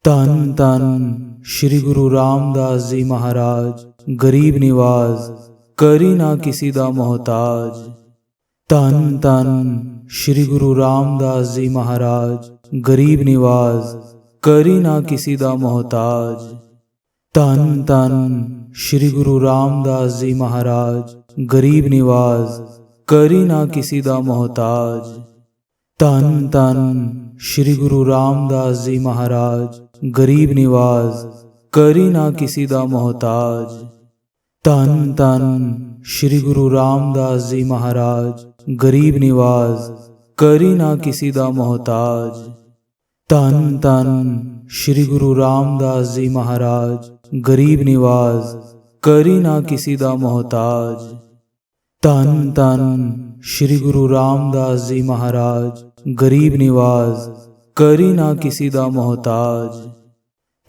ਧੰਨ ਧੰਨ ਸ਼੍ਰੀ ਗੁਰੂ ਰਾਮਦਾਸ ਜੀ ਮਹਾਰਾਜ, ਗਰੀਬ ਨਿਵਾਜ਼, ਕਰੀ ਨਾ ਕਿਸੀ ਦਾ ਮੁਹਤਾਜ। ਧੰਨ ਧੰਨ ਸ਼੍ਰੀ ਗੁਰੂ ਰਾਮਦਾਸ ਜੀ ਮਹਾਰਾਜ, ਗਰੀਬ ਨਿਵਾਜ਼, ਕਰੀ ਨਾ ਕਿਸੀ ਦਾ ਮੁਹਤਾਜ। ਧੰਨ ਧੰਨ ਸ਼੍ਰੀ ਗੁਰੂ ਰਾਮਦਾਸ ਜੀ ਮਹਾਰਾਜ, ਗਰੀਬ ਨਿਵਾਜ਼, ਕਰੀ ਨਾ ਕਿਸੀ ਦਾ ਮੁਹਤਾਜ। ਧੰਨ ਧੰਨ ਸ਼੍ਰੀ ਗੁਰੂ ਰਾਮਦਾਸ ਜੀ ਮਹਾਰਾਜ, ਗਰੀਬ ਨਿਵਾਜ਼, ਕਰੀ ਨਾ ਕਿਸੀ ਦਾ ਮੁਹਤਾਜ। ਧੰਨ ਧੰਨ ਸ਼੍ਰੀ ਗੁਰੂ ਰਾਮਦਾਸ ਜੀ ਮਹਾਰਾਜ, ਗਰੀਬ ਨਿਵਾਜ਼, ਕਰੀ ਨਾ ਕਿਸੀ ਦਾ ਮੁਹਤਾਜ। ਧੰਨ ਧੰਨ ਸ਼੍ਰੀ ਗੁਰੂ ਰਾਮਦਾਸ ਜੀ ਮਹਾਰਾਜ, ਗਰੀਬ ਨਿਵਾਜ਼, ਕਰੀ ਨਾ ਕਿਸੀ ਦਾ ਮੁਹਤਾਜ। ਧੰਨ ਧੰਨ ਸ਼੍ਰੀ ਗੁਰੂ ਰਾਮਦਾਸ ਜੀ ਮਹਾਰਾਜ, ਗਰੀਬ ਨਿਵਾਜ਼, ਕਰੀ ਨਾ ਕਿਸੀ ਦਾ ਮੁਹਤਾਜ।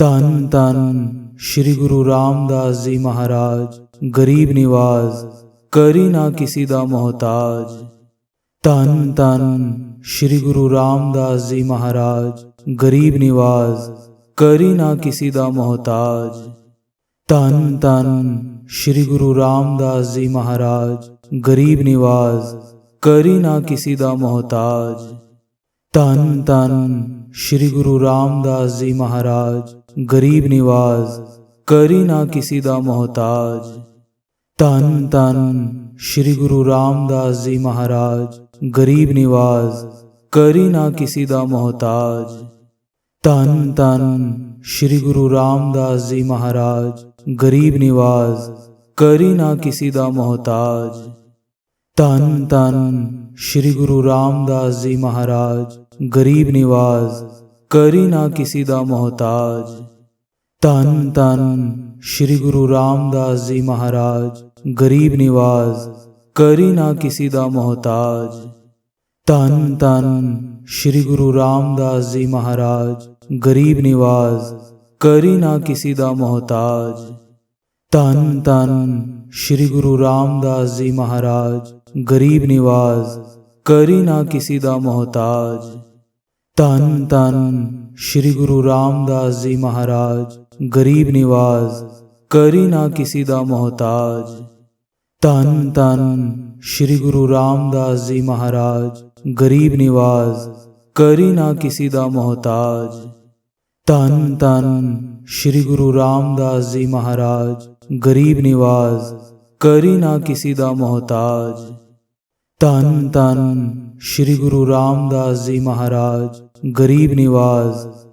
ਧੰਨ ਧੰਨ ਸ਼੍ਰੀ ਗੁਰੂ ਰਾਮਦਾਸ ਜੀ ਮਹਾਰਾਜ, ਗਰੀਬ ਨਿਵਾਜ਼, ਕਰੀ ਨਾ ਕਿਸੀ ਦਾ ਮੁਹਤਾਜ। ਧੰਨ ਧੰਨ ਸ਼੍ਰੀ ਗੁਰੂ ਰਾਮਦਾਸ ਜੀ ਮਹਾਰਾਜ, ਗਰੀਬ ਨਿਵਾਜ਼, ਕਰੀ ਨਾ ਕਿਸੀ ਦਾ ਮੁਹਤਾਜ। ਧੰਨ ਧੰਨ ਸ਼੍ਰੀ ਗੁਰੂ ਰਾਮਦਾਸ ਜੀ ਮਹਾਰਾਜ, ਗਰੀਬ ਨਿਵਾਜ਼, ਕਰੀ ਨਾ ਕਿਸੀ ਦਾ ਮੁਹਤਾਜ। ਧੰਨ ਧੰਨ ਸ਼੍ਰੀ ਗੁਰੂ ਰਾਮਦਾਸ ਜੀ ਮਹਾਰਾਜ, ਗਰੀਬ ਨਿਵਾਜ਼, ਕਰੀ ਨਾ ਕਿਸੀ ਦਾ ਮੁਹਤਾਜ। ਧੰਨ ਧੰਨ ਸ਼੍ਰੀ ਗੁਰੂ ਰਾਮਦਾਸ ਜੀ ਮਹਾਰਾਜ, ਗਰੀਬ ਨਿਵਾਜ਼, ਕਰੀ ਨਾ ਕਿਸੀ ਦਾ ਮੁਹਤਾਜ। ਧੰਨ ਧੰਨ ਸ਼੍ਰੀ ਗੁਰੂ ਰਾਮਦਾਸ ਜੀ ਮਹਾਰਾਜ, ਗਰੀਬ ਨਿਵਾਜ਼, ਕਰੀ ਨਾ ਕਿਸੀ ਦਾ ਮੁਹਤਾਜ। ਧੰਨ ਧੰਨ ਸ਼੍ਰੀ ਗੁਰੂ ਰਾਮਦਾਸ ਜੀ ਮਹਾਰਾਜ, ਗਰੀਬ ਨਿਵਾਜ਼, ਕਰੀ ਨਾ ਕਿਸੀ ਦਾ ਮੁਹਤਾਜ। ਧੰਨ ਧੰਨ ਸ਼੍ਰੀ ਗੁਰੂ ਰਾਮਦਾਸ ਜੀ ਮਹਾਰਾਜ, ਗਰੀਬ ਨਿਵਾਜ਼, ਕਰੀ ਨਾ ਕਿਸੀ ਦਾ ਮੁਹਤਾਜ। ਧੰਨ ਧੰਨ ਸ਼੍ਰੀ ਗੁਰੂ ਰਾਮਦਾਸ ਜੀ ਮਹਾਰਾਜ, ਗਰੀਬ ਨਿਵਾਜ਼, ਕਰੀ ਨਾ ਕਿਸੀ ਦਾ ਮੁਹਤਾਜ। ਧੰਨ ਧੰਨ ਸ਼੍ਰੀ ਗੁਰੂ ਰਾਮਦਾਸ ਜੀ ਮਹਾਰਾਜ, ਗਰੀਬ ਨਿਵਾਜ਼, ਕਰੀ ਨਾ ਕਿਸੀ ਦਾ ਮੁਹਤਾਜ। ਧੰਨ ਧੰਨ ਸ਼੍ਰੀ ਗੁਰੂ ਰਾਮਦਾਸ ਜੀ ਮਹਾਰਾਜ, ਗਰੀਬ ਨਿਵਾਜ਼, ਕਰੀ ਨਾ ਕਿਸੀ ਦਾ ਮੁਹਤਾਜ। ਧੰਨ ਧੰਨ ਸ਼੍ਰੀ ਗੁਰੂ ਰਾਮਦਾਸ ਜੀ ਮਹਾਰਾਜ, ਗਰੀਬ ਨਿਵਾਜ਼, ਕਰੀ ਨਾ ਕਿਸੀ ਦਾ ਮੁਹਤਾਜ। ਧੰਨ ਧੰਨ ਸ਼੍ਰੀ ਗੁਰੂ ਰਾਮਦਾਸ ਜੀ ਮਹਾਰਾਜ, ਗਰੀਬ ਨਿਵਾਜ਼, ਕਰੀ ਨਾ ਕਿਸੀ ਦਾ ਮੁਹਤਾਜ। ਧੰਨ ਧੰਨ ਸ਼੍ਰੀ ਗੁਰੂ ਰਾਮਦਾਸ ਜੀ ਮਹਾਰਾਜ, ਗਰੀਬ ਨਿਵਾਜ਼,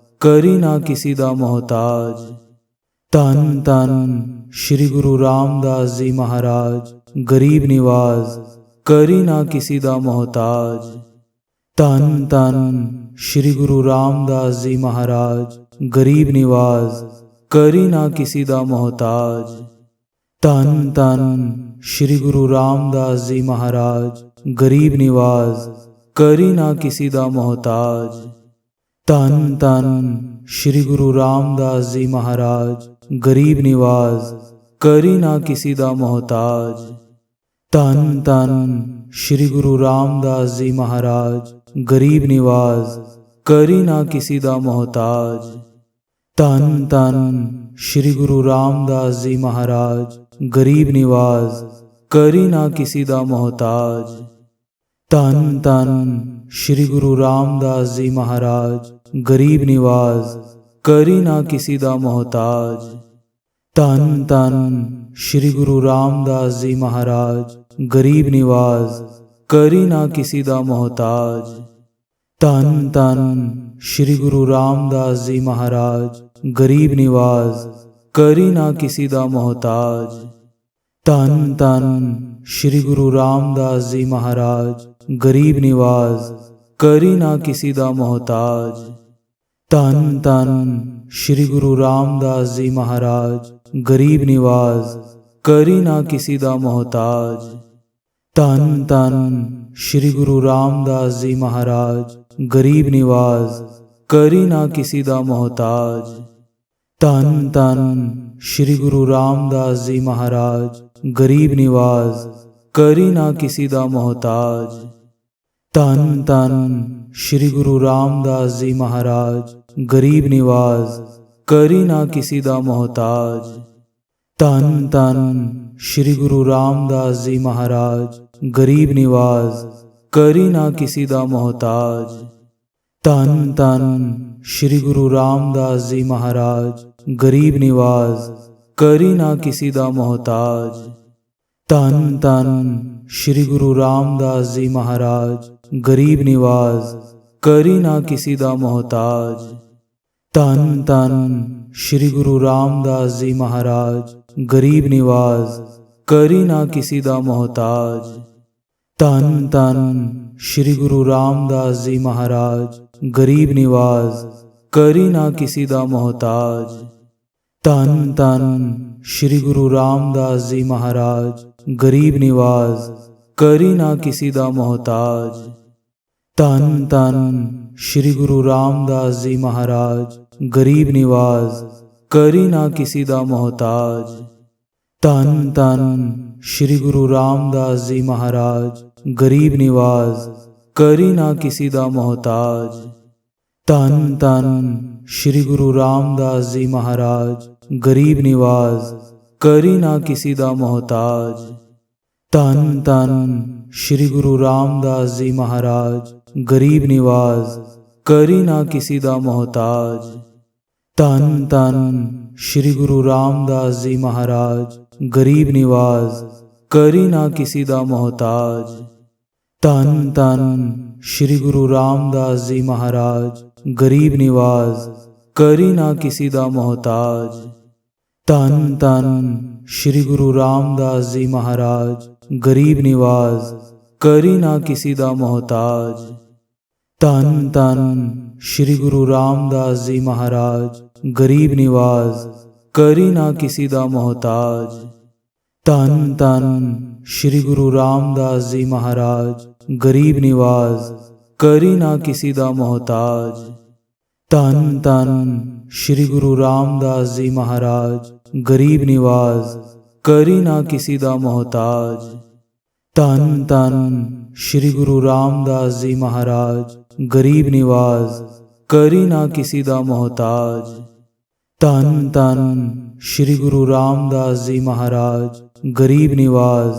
ਕਰੀ ਨਾ ਕਿਸੀ ਦਾ ਮੁਹਤਾਜ। ਧੰਨ ਧੰਨ ਸ਼੍ਰੀ ਗੁਰੂ ਰਾਮਦਾਸ ਜੀ ਮਹਾਰਾਜ, ਗਰੀਬ ਨਿਵਾਜ਼, ਕਰੀ ਨਾ ਕਿਸੀ ਦਾ ਮੁਹਤਾਜ। ਧੰਨ ਧੰਨ ਸ਼੍ਰੀ ਗੁਰੂ ਰਾਮਦਾਸ ਜੀ ਮਹਾਰਾਜ, ਗਰੀਬ ਨਿਵਾਜ਼, ਕਰੀ ਨਾ ਕਿਸੀ ਦਾ ਮੁਹਤਾਜ। ਧੰਨ ਧੰਨ ਸ਼੍ਰੀ ਗੁਰੂ ਰਾਮਦਾਸ ਜੀ ਮਹਾਰਾਜ, ਗਰੀਬ ਨਿਵਾਜ਼, ਕਰੀ ਨਾ ਕਿਸੀ ਦਾ ਮੁਹਤਾਜ। ਧੰਨ ਧੰਨ ਸ਼੍ਰੀ ਗੁਰੂ ਰਾਮਦਾਸ ਜੀ ਮਹਾਰਾਜ, ਗਰੀਬ ਨਿਵਾਜ਼, ਕਰੀ ਨਾ ਕਿਸੀ ਦਾ ਮੁਹਤਾਜ। ਧੰਨ ਧੰਨ ਸ਼੍ਰੀ ਗੁਰੂ ਰਾਮਦਾਸ ਜੀ ਮਹਾਰਾਜ, ਗਰੀਬ ਨਿਵਾਜ਼, ਕਰੀ ਨਾ ਕਿਸੀ ਦਾ ਮੁਹਤਾਜ। ਧੰਨ ਧੰਨ ਸ਼੍ਰੀ ਗੁਰੂ ਰਾਮਦਾਸ ਜੀ ਮਹਾਰਾਜ, ਗਰੀਬ ਨਿਵਾਜ਼, ਕਰੀ ਨਾ ਕਿਸੀ ਦਾ ਮੁਹਤਾਜ। ਧੰਨ ਧੰਨ ਸ਼੍ਰੀ ਗੁਰੂ ਰਾਮਦਾਸ ਜੀ ਮਹਾਰਾਜ, ਗਰੀਬ ਨਿਵਾਜ਼, ਕਰੀ ਨਾ ਕਿਸੀ ਦਾ ਮੁਹਤਾਜ। ਧੰਨ ਧੰਨ ਸ਼੍ਰੀ ਗੁਰੂ ਰਾਮਦਾਸ ਜੀ ਮਹਾਰਾਜ, ਗਰੀਬ ਨਿਵਾਜ਼, ਕਰੀ ਨਾ ਕਿਸੀ ਦਾ ਮੁਹਤਾਜ। ਧੰਨ ਧੰਨ ਸ਼੍ਰੀ ਗੁਰੂ ਰਾਮਦਾਸ ਜੀ ਮਹਾਰਾਜ, ਗਰੀਬ ਨਿਵਾਜ਼, ਕਰੀ ਨਾ ਕਿਸੀ ਦਾ ਮੁਹਤਾਜ। ਧੰਨ ਧੰਨ ਸ਼੍ਰੀ ਗੁਰੂ ਰਾਮਦਾਸ ਜੀ ਮਹਾਰਾਜ, ਗਰੀਬ ਨਿਵਾਜ਼, ਕਰੀ ਨਾ ਕਿਸੀ ਦਾ ਮੁਹਤਾਜ। ਧੰਨ ਧੰਨ श्री गुरु रामदास जी महाराज गरीब निवाज करी ना किसी दा मोहताज। धन धन श्री गुरु रामदास जी महाराज गरीब निवाज करी ना किसी दा मोहताज। धन धन श्री गुरु रामदास जी महाराज गरीब निवाज करी ना किसी दा मोहताज। धन धन श्री गुरु रामदास जी महाराज गरीब निवाज करी ना किसी दा मोहताज। धन धन श्री गुरु रामदास जी महाराज गरीब निवाज करी ना किसी दा मोहताज। धन धन श्री गुरु रामदास जी महाराज गरीब निवाज करी ना किसी दा मोहताज। धन धन श्री गुरु रामदास जी महाराज गरीब निवाज करी ना किसी दा मोहताज। धन धन श्री गुरु रामदास जी महाराज गरीब निवाज करी ना किसी दा मोहताज। धन धन श्री गुरु रामदास जी महाराज गरीब निवाज करी ना किसी दा मोहताज। धन धन श्री गुरु रामदास जी महाराज गरीब निवाज करी ना किसी दा मोहताज। धन धन श्री गुरु रामदास जी महाराज गरीब निवाज करी ना किसी दा मोहताज। धन धन श्री गुरु रामदास जी महाराज गरीब निवाज करी ना किसी दा मोहताज। धन धन श्री गुरु रामदास जी महाराज गरीब निवाज करी ना किसी दा मोहताज। धन धन श्री गुरु रामदास जी महाराज गरीब निवाज करी ना किसी दा मोहताज। धन धन श्री गुरु रामदास जी महाराज गरीब निवाज करी ना किसी दा मोहताज। धन धन श्री गुरु रामदास जी महाराज गरीब निवाज करी ना किसी दा मोहताज। धन धन श्री गुरु रामदास जी महाराज गरीब निवाज करी ना किसी दा मोहताज। धन धन श्री गुरु रामदास जी महाराज गरीब निवाज करी ना किसी दा मोहताज। धन धन श्री गुरु रामदास जी महाराज गरीब निवाज करी ना किसी दा मोहताज। धन धन श्री गुरु रामदास जी महाराज गरीब निवाज करी ना किसी दा मोहताज। धन धन श्री गुरु रामदास जी महाराज गरीब निवाज करी ना किसी दा मोहताज। धन धन श्री गुरु रामदास जी महाराज गरीब निवाज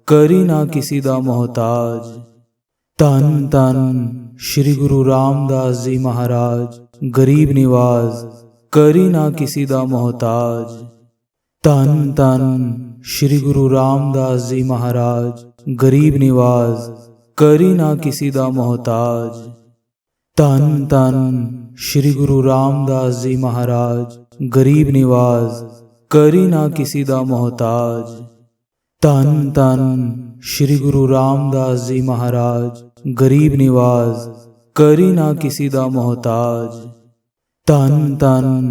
करी ना किसी दा मोहताज। धन धन श्री गुरु रामदास जी महाराज गरीब निवाज करी ना किसी दा मोहताज। धन धन श्री गुरु रामदास जी महाराज गरीब निवाज करी ना किसी दा मोहताज। धन धन श्री गुरु रामदास जी महाराज गरीब निवाज करी ना किसी दा मोहताज। धन धन श्री गुरु रामदास जी महाराज गरीब निवाज करी ना किसी दा मोहताज। धन धन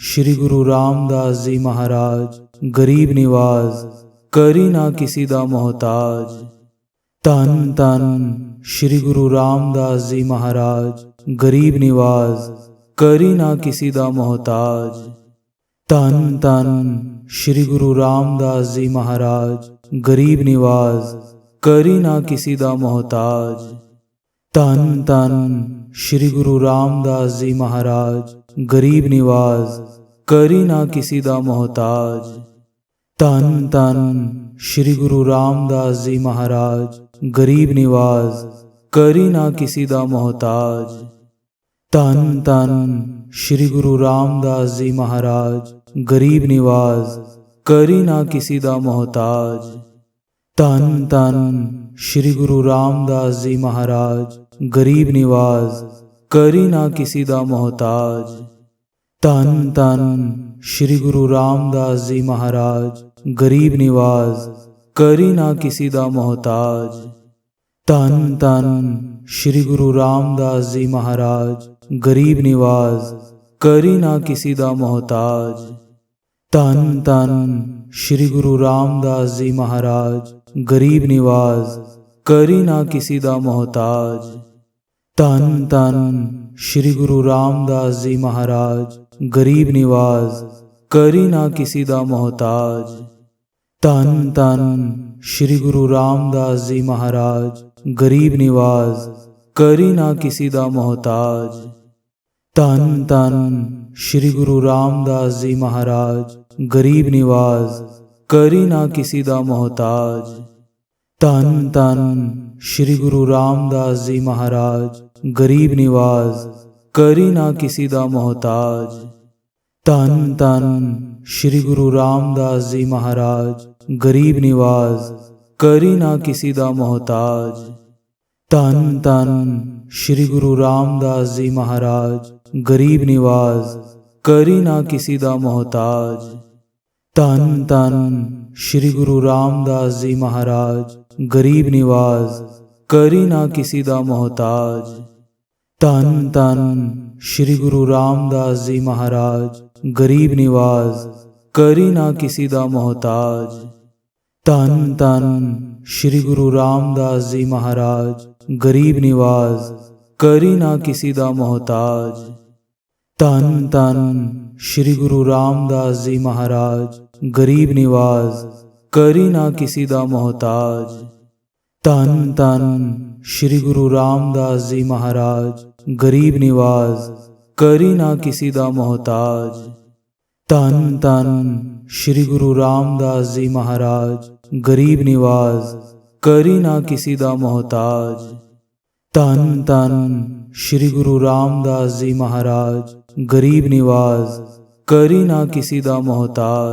श्री गुरु रामदास जी महाराज गरीब निवाज करी ना किसी दा मोहताज। धन धन श्री गुरु रामदास जी महाराज गरीब निवाज करी ना किसी दा मोहताज। धन धन श्री गुरु रामदास जी महाराज गरीब निवाज करी ना किसी दा मोहताज। धन धन श्री गुरु रामदास जी महाराज गरीब निवाज करी ना किसी दा मोहताज। धन धन श्री गुरु रामदास जी महाराज गरीब निवाज करी ना किसी दा मोहताज। धन धन श्री गुरु रामदास जी महाराज गरीब निवाज करी ना किसी दा मोहताज। धन धन श्री गुरु रामदास जी महाराज गरीब निवाज करी ना किसी दा मोहताज। धन धन श्री गुरु रामदास जी महाराज गरीब निवाज करी ना किसी दा मोहताज। धन धन श्री गुरु रामदास जी महाराज गरीब निवाज ਕਰੀ ਨਾ ਕਿਸੀ ਦਾ ਮੁਹਤਾਜ। ਧੰਨ ਧੰਨ ਸ਼੍ਰੀ ਗੁਰੂ ਰਾਮਦਾਸ ਜੀ ਮਹਾਰਾਜ, ਗਰੀਬ ਨਿਵਾਜ਼, ਕਰੀ ਨਾ ਕਿਸੀ ਦਾ ਮੁਹਤਾਜ। ਧੰਨ ਧੰਨ ਸ਼੍ਰੀ ਗੁਰੂ ਰਾਮਦਾਸ ਜੀ ਮਹਾਰਾਜ, ਗਰੀਬ ਨਿਵਾਜ਼, ਕਰੀ ਨਾ ਕਿਸੀ ਦਾ ਮੁਹਤਾਜ। ਧੰਨ ਧੰਨ ਸ਼੍ਰੀ ਗੁਰੂ ਰਾਮਦਾਸ ਜੀ ਮਹਾਰਾਜ, ਗਰੀਬ ਨਿਵਾਜ਼, ਕਰੀ ਨਾ ਕਿਸੀ ਦਾ ਮੁਹਤਾਜ। ਧੰਨ ਧੰਨ ਸ਼੍ਰੀ ਗੁਰੂ ਰਾਮਦਾਸ ਜੀ ਮਹਾਰਾਜ, ਗਰੀਬ ਨਿਵਾਜ਼, ਕਰੀ ਨਾ ਕਿਸੀ ਦਾ ਮੁਹਤਾਜ। ਧੰਨ ਧੰਨ ਸ਼੍ਰੀ ਗੁਰੂ ਰਾਮਦਾਸ ਜੀ ਮਹਾਰਾਜ, ਗਰੀਬ ਨਿਵਾਜ਼, ਕਰੀ ਨਾ ਕਿਸੀ ਦਾ ਮੁਹਤਾਜ। ਧੰਨ ਧੰਨ ਸ਼੍ਰੀ ਗੁਰੂ ਰਾਮਦਾਸ ਜੀ ਮਹਾਰਾਜ, ਗਰੀਬ ਨਿਵਾਜ਼, ਕਰੀ ਨਾ ਕਿਸੀ ਦਾ ਮੁਹਤਾਜ। ਧੰਨ ਧੰਨ ਸ਼੍ਰੀ ਗੁਰੂ ਰਾਮਦਾਸ ਜੀ ਮਹਾਰਾਜ, ਗਰੀਬ ਨਿਵਾਜ਼, ਕਰੀ ਨਾ ਕਿਸੀ ਦਾ ਮੁਹਤਾਜ। ਧੰਨ ਧੰਨ ਸ਼੍ਰੀ ਗੁਰੂ ਰਾਮਦਾਸ ਜੀ ਮਹਾਰਾਜ, ਗਰੀਬ ਨਿਵਾਜ਼, ਕਰੀ ਨਾ ਕਿਸੀ ਦਾ ਮੁਹਤਾਜ। ਧੰਨ ਧੰਨ ਸ਼੍ਰੀ ਗੁਰੂ ਰਾਮਦਾਸ ਜੀ ਮਹਾਰਾਜ, ਗਰੀਬ ਨਿਵਾਜ਼, ਕਰੀ ਨਾ ਕਿਸੀ ਦਾ ਮੁਹਤਾਜ। ਧੰਨ ਧੰਨ ਸ਼੍ਰੀ ਗੁਰੂ ਰਾਮਦਾਸ ਜੀ ਮਹਾਰਾਜ, ਗਰੀਬ ਨਿਵਾਜ਼, ਕਰੀ ਨਾ ਕਿਸੀ ਦਾ ਮੁਹਤਾਜ। ਧੰਨ ਧੰਨ ਸ਼੍ਰੀ ਗੁਰੂ ਰਾਮਦਾਸ ਜੀ ਮਹਾਰਾਜ, ਗਰੀਬ ਨਿਵਾਜ਼, ਕਰੀ ਨਾ ਕਿਸੀ ਦਾ ਮੁਹਤਾਜ। ਧੰਨ ਧੰਨ ਸ਼੍ਰੀ ਗੁਰੂ ਰਾਮਦਾਸ ਜੀ ਮਹਾਰਾਜ, ਗਰੀਬ ਨਿਵਾਜ਼, ਕਰੀ ਨਾ ਕਿਸੀ ਦਾ ਮੁਹਤਾਜ। ਧੰਨ ਧੰਨ ਸ਼੍ਰੀ ਗੁਰੂ ਰਾਮਦਾਸ ਜੀ ਮਹਾਰਾਜ, ਗਰੀਬ ਨਿਵਾਜ਼, ਕਰੀ ਨਾ ਕਿਸੀ ਦਾ ਮੁਹਤਾਜ। ਧੰਨ ਧੰਨ ਸ਼੍ਰੀ ਗੁਰੂ ਰਾਮਦਾਸ ਜੀ ਮਹਾਰਾਜ, ਗਰੀਬ ਨਿਵਾਜ਼, ਕਰੀ ਨਾ ਕਿਸੀ ਦਾ ਮੁਹਤਾਜ।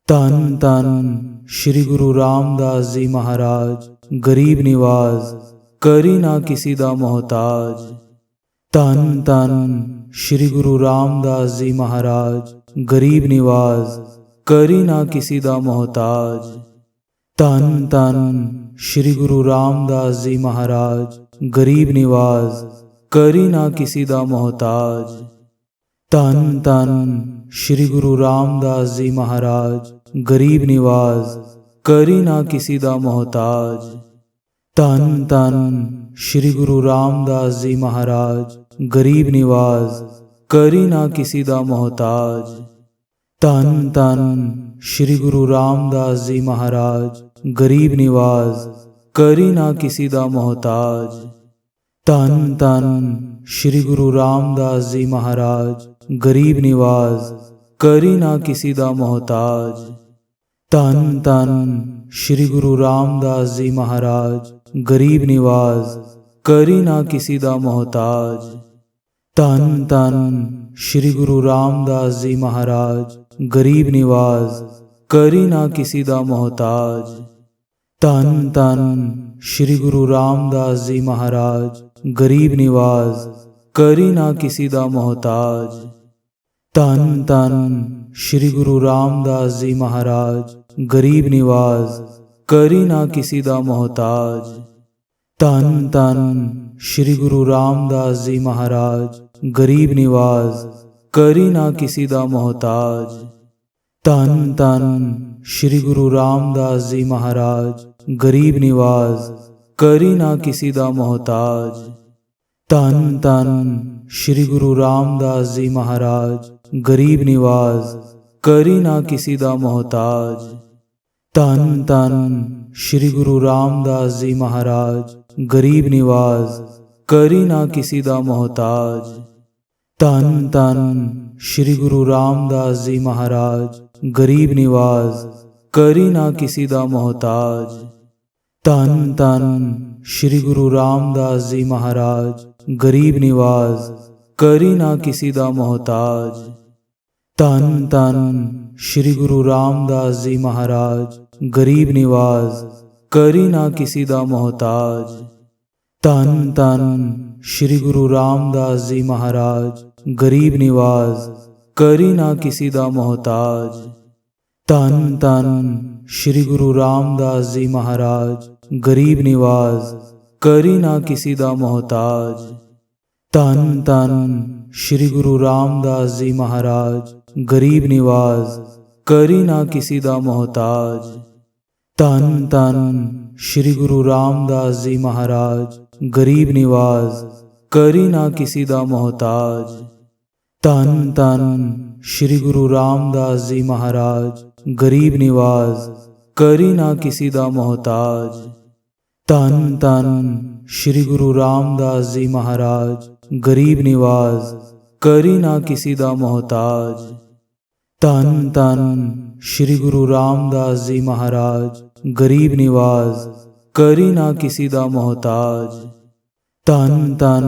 ਧੰਨ ਧੰਨ ਸ਼੍ਰੀ ਗੁਰੂ ਰਾਮਦਾਸ ਜੀ ਮਹਾਰਾਜ, ਗਰੀਬ ਨਿਵਾਜ਼, ਕਰੀ ਨਾ ਕਿਸੀ ਦਾ ਮੁਹਤਾਜ। ਧੰਨ ਧੰਨ ਸ਼੍ਰੀ ਗੁਰੂ ਰਾਮਦਾਸ ਜੀ ਮਹਾਰਾਜ, ਗਰੀਬ ਨਿਵਾਜ਼, ਕਰੀ ਨਾ ਕਿਸੀ ਦਾ ਮੁਹਤਾਜ। ਧੰਨ ਧੰਨ ਸ਼੍ਰੀ ਗੁਰੂ ਰਾਮਦਾਸ ਜੀ ਮਹਾਰਾਜ, ਗਰੀਬ ਨਿਵਾਜ਼, ਕਰੀ ਨਾ ਕਿਸੀ ਦਾ ਮੁਹਤਾਜ। ਧੰਨ ਧੰਨ ਸ਼੍ਰੀ ਗੁਰੂ ਰਾਮਦਾਸ ਜੀ ਮਹਾਰਾਜ, ਗਰੀਬ ਨਿਵਾਜ਼, ਕਰੀ ਨਾ ਕਿਸੀ ਦਾ ਮੁਹਤਾਜ। ਧੰਨ ਧੰਨ ਸ਼੍ਰੀ ਗੁਰੂ ਰਾਮਦਾਸ ਜੀ ਮਹਾਰਾਜ, ਗਰੀਬ ਨਿਵਾਜ਼, ਕਰੀ ਨਾ ਕਿਸੀ ਦਾ ਮੁਹਤਾਜ। ਧੰਨ ਧੰਨ ਸ਼੍ਰੀ ਗੁਰੂ ਰਾਮਦਾਸ ਜੀ ਮਹਾਰਾਜ, ਗਰੀਬ ਨਿਵਾਜ਼, ਕਰੀ ਨਾ ਕਿਸੀ ਦਾ ਮੁਹਤਾਜ। ਧੰਨ ਧੰਨ ਸ਼੍ਰੀ ਗੁਰੂ ਰਾਮਦਾਸ ਜੀ ਮਹਾਰਾਜ, ਗਰੀਬ ਨਿਵਾਜ਼, ਕਰੀ ਨਾ ਕਿਸੀ ਦਾ ਮੁਹਤਾਜ। ਧੰਨ ਧੰਨ ਸ਼੍ਰੀ ਗੁਰੂ ਰਾਮਦਾਸ ਜੀ ਮਹਾਰਾਜ, ਗਰੀਬ ਨਿਵਾਜ਼, ਕਰੀ ਨਾ ਕਿਸੀ ਦਾ ਮੁਹਤਾਜ। ਧੰਨ ਧੰਨ ਸ਼੍ਰੀ ਗੁਰੂ ਰਾਮਦਾਸ ਜੀ ਮਹਾਰਾਜ, ਗਰੀਬ ਨਿਵਾਜ਼, ਕਰੀ ਨਾ ਕਿਸੀ ਦਾ ਮੁਹਤਾਜ। ਧੰਨ ਧੰਨ ਸ਼੍ਰੀ ਗੁਰੂ ਰਾਮਦਾਸ ਜੀ ਮਹਾਰਾਜ, ਗਰੀਬ ਨਿਵਾਜ਼, ਕਰੀ ਨਾ ਕਿਸੀ ਦਾ ਮੁਹਤਾਜ। ਧੰਨ ਧੰਨ ਸ਼੍ਰੀ ਗੁਰੂ ਰਾਮਦਾਸ ਜੀ ਮਹਾਰਾਜ, ਗਰੀਬ ਨਿਵਾਜ਼, ਕਰੀ ਨਾ ਕਿਸੀ ਦਾ ਮੁਹਤਾਜ। ਧੰਨ ਧੰਨ ਸ਼੍ਰੀ ਗੁਰੂ ਰਾਮਦਾਸ ਜੀ ਮਹਾਰਾਜ, ਗਰੀਬ ਨਿਵਾਜ਼, ਕਰੀ ਨਾ ਕਿਸੀ ਦਾ ਮੁਹਤਾਜ। ਧੰਨ ਧੰਨ ਸ਼੍ਰੀ ਗੁਰੂ ਰਾਮਦਾਸ ਜੀ ਮਹਾਰਾਜ, ਗਰੀਬ ਨਿਵਾਜ਼, ਕਰੀ ਨਾ ਕਿਸੀ ਦਾ ਮੁਹਤਾਜ। ਧੰਨ ਧੰਨ ਸ਼੍ਰੀ ਗੁਰੂ ਰਾਮਦਾਸ ਜੀ ਮਹਾਰਾਜ, ਗਰੀਬ ਨਿਵਾਜ਼, ਕਰੀ ਨਾ ਕਿਸੀ ਦਾ ਮੁਹਤਾਜ। ਧੰਨ ਧੰਨ ਸ਼੍ਰੀ ਗੁਰੂ ਰਾਮਦਾਸ ਜੀ ਮਹਾਰਾਜ, ਗਰੀਬ ਨਿਵਾਜ਼, ਕਰੀ ਨਾ ਕਿਸੀ ਦਾ ਮੁਹਤਾਜ। ਧੰਨ ਧੰਨ ਸ਼੍ਰੀ ਗੁਰੂ ਰਾਮਦਾਸ ਜੀ ਮਹਾਰਾਜ, ਗਰੀਬ ਨਿਵਾਜ਼, ਕਰੀ ਨਾ ਕਿਸੀ ਦਾ ਮੁਹਤਾਜ। ਧੰਨ ਧੰਨ ਸ਼੍ਰੀ ਗੁਰੂ ਰਾਮਦਾਸ ਜੀ ਮਹਾਰਾਜ, ਗਰੀਬ ਨਿਵਾਜ਼, ਕਰੀ ਨਾ ਕਿਸੀ ਦਾ ਮੁਹਤਾਜ। ਧੰਨ ਧੰਨ ਸ਼੍ਰੀ ਗੁਰੂ ਰਾਮਦਾਸ ਜੀ ਮਹਾਰਾਜ, ਗਰੀਬ ਨਿਵਾਜ਼, ਕਰੀ ਨਾ ਕਿਸੀ ਦਾ ਮੁਹਤਾਜ। ਧੰਨ ਧੰਨ ਸ਼੍ਰੀ ਗੁਰੂ ਰਾਮਦਾਸ ਜੀ ਮਹਾਰਾਜ, ਗਰੀਬ ਨਿਵਾਜ਼, ਕਰੀ ਨਾ ਕਿਸੀ ਦਾ ਮੁਹਤਾਜ। ਧੰਨ ਧੰਨ ਸ਼੍ਰੀ ਗੁਰੂ ਰਾਮਦਾਸ ਜੀ ਮਹਾਰਾਜ, ਗਰੀਬ ਨਿਵਾਜ਼, ਕਰੀ ਨਾ ਕਿਸੀ ਦਾ ਮੁਹਤਾਜ। ਧੰਨ ਧੰਨ श्री गुरु रामदास जी महाराज गरीब निवाज करी ना किसी दा मोहताज। धन धन श्री गुरु रामदास जी महाराज गरीब निवाज करी ना किसी दा मोहताज। धन धन श्री गुरु रामदास जी महाराज गरीब निवाज करी ना किसी दा मोहताज। धन धन श्री गुरु रामदास जी महाराज गरीब निवाज करी ना किसी दा मोहताज। धन धन श्री गुरु रामदास जी महाराज गरीब निवाज करी ना किसी दा मोहताज। धन धन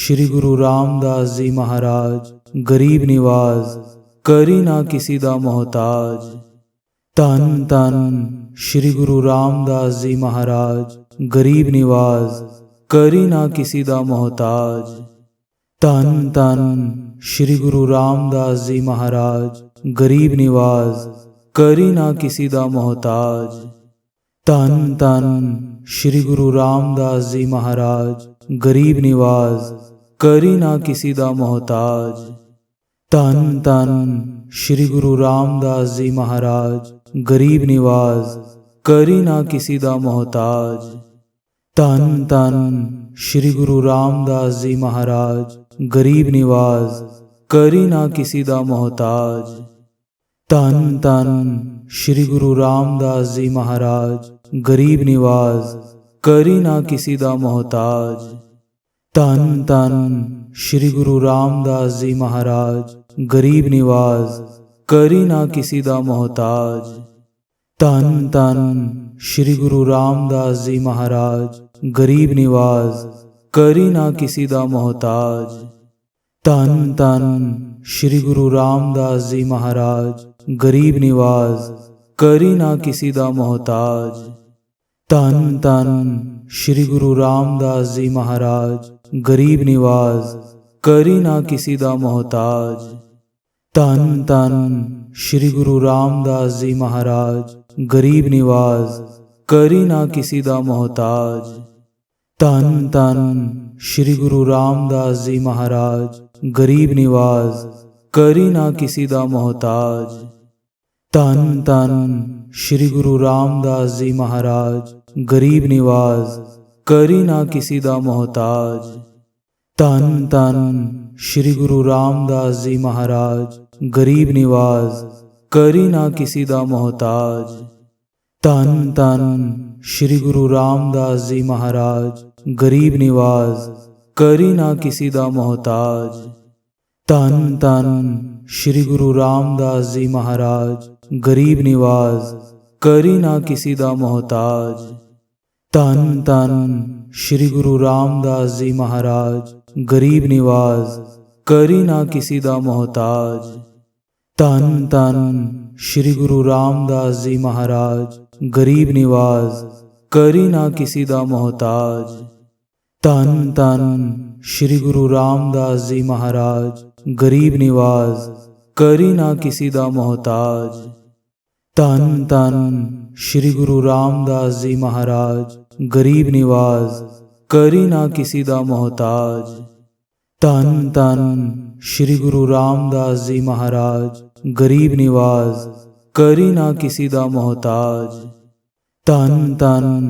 श्री गुरु रामदास जी महाराज गरीब निवाज करी ना किसी दा मोहताज। धन धन श्री गुरु रामदास जी महाराज गरीब निवाज करी ना किसी दा मोहताज। धन धन श्री गुरु रामदास जी महाराज गरीब निवाज करी ना किसी दा मोहताज। धन धन श्री गुरु रामदास जी महाराज गरीब निवाज करी ना किसी दा मोहताज। धन धन श्री गुरु रामदास जी महाराज गरीब निवाज करी ना किसी दा मोहताज। धन धन श्री गुरु रामदास जी महाराज गरीब निवाज करी ना किसी दा मोहताज। धन धन श्री गुरु रामदास जी महाराज गरीब निवाज करी ना किसी दा मोहताज। धन धन श्री गुरु रामदास जी महाराज गरीब निवाज करी ना किसी दा मोहताज। धन धन श्री गुरु रामदास जी महाराज गरीब निवाज करी ना किसी दा मोहताज। धन धन श्री गुरु रामदास जी महाराज गरीब निवाज करी ना किसी दा मोहताज। धन धन श्री गुरु रामदास जी महाराज गरीब निवाज करी ना किसी दा मोहताज। धन धन श्री गुरु रामदास जी महाराज गरीब निवाज करी ना किसी दा मोहताज। धन धन श्री गुरु रामदास जी महाराज गरीब निवाज करी ना किसी दा मोहताज। धन धन श्री गुरु रामदास जी महाराज गरीब निवाज करी ना किसी दा मोहताज। धन धन श्री गुरु रामदास जी महाराज गरीब निवाज करी ना किसी दा मोहताज। धन धन श्री गुरु रामदास जी महाराज गरीब निवाज करी ना किसी दा मोहताज। धन धन श्री गुरु रामदास जी महाराज गरीब निवाज करी ना किसी दा मोहताज। धन धन श्री गुरु रामदास जी महाराज गरीब निवाज करी ना किसी दा मोहताज। धन धन श्री गुरु रामदास जी महाराज गरीब निवाज करी ना किसी दा मोहताज। धन धन श्री गुरु रामदास जी महाराज गरीब निवाज करी ना किसी दा मोहताज। धन धन श्री गुरु रामदास जी महाराज गरीब निवाज करी ना किसी दा मोहताज। धन धन श्री गुरु रामदास जी महाराज गरीब निवाज करी ना किसी दा मोहताज। धन धन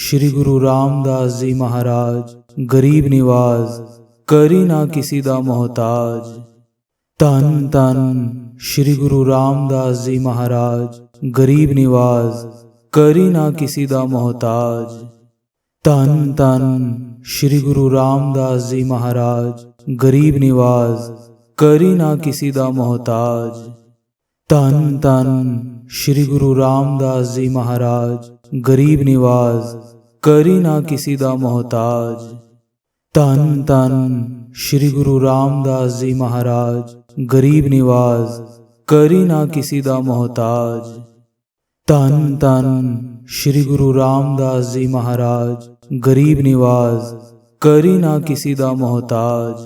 श्री गुरु रामदास जी महाराज गरीब निवाज करी ना किसी दा मोहताज। धन धन श्री गुरु रामदास जी महाराज गरीब निवाज करी ना किसी दा मोहताज। धन धन श्री गुरु रामदास जी महाराज गरीब निवाज करी ना किसी दा मोहताज। धन धन श्री गुरु रामदास जी महाराज गरीब निवाज करी ना किसी दा मोहताज। धन धन श्री गुरु रामदास जी महाराज गरीब निवाज करी ना किसी दा मोहताज। धन धन श्री गुरु रामदास जी महाराज गरीब निवाज करी ना किसी दा मोहताज।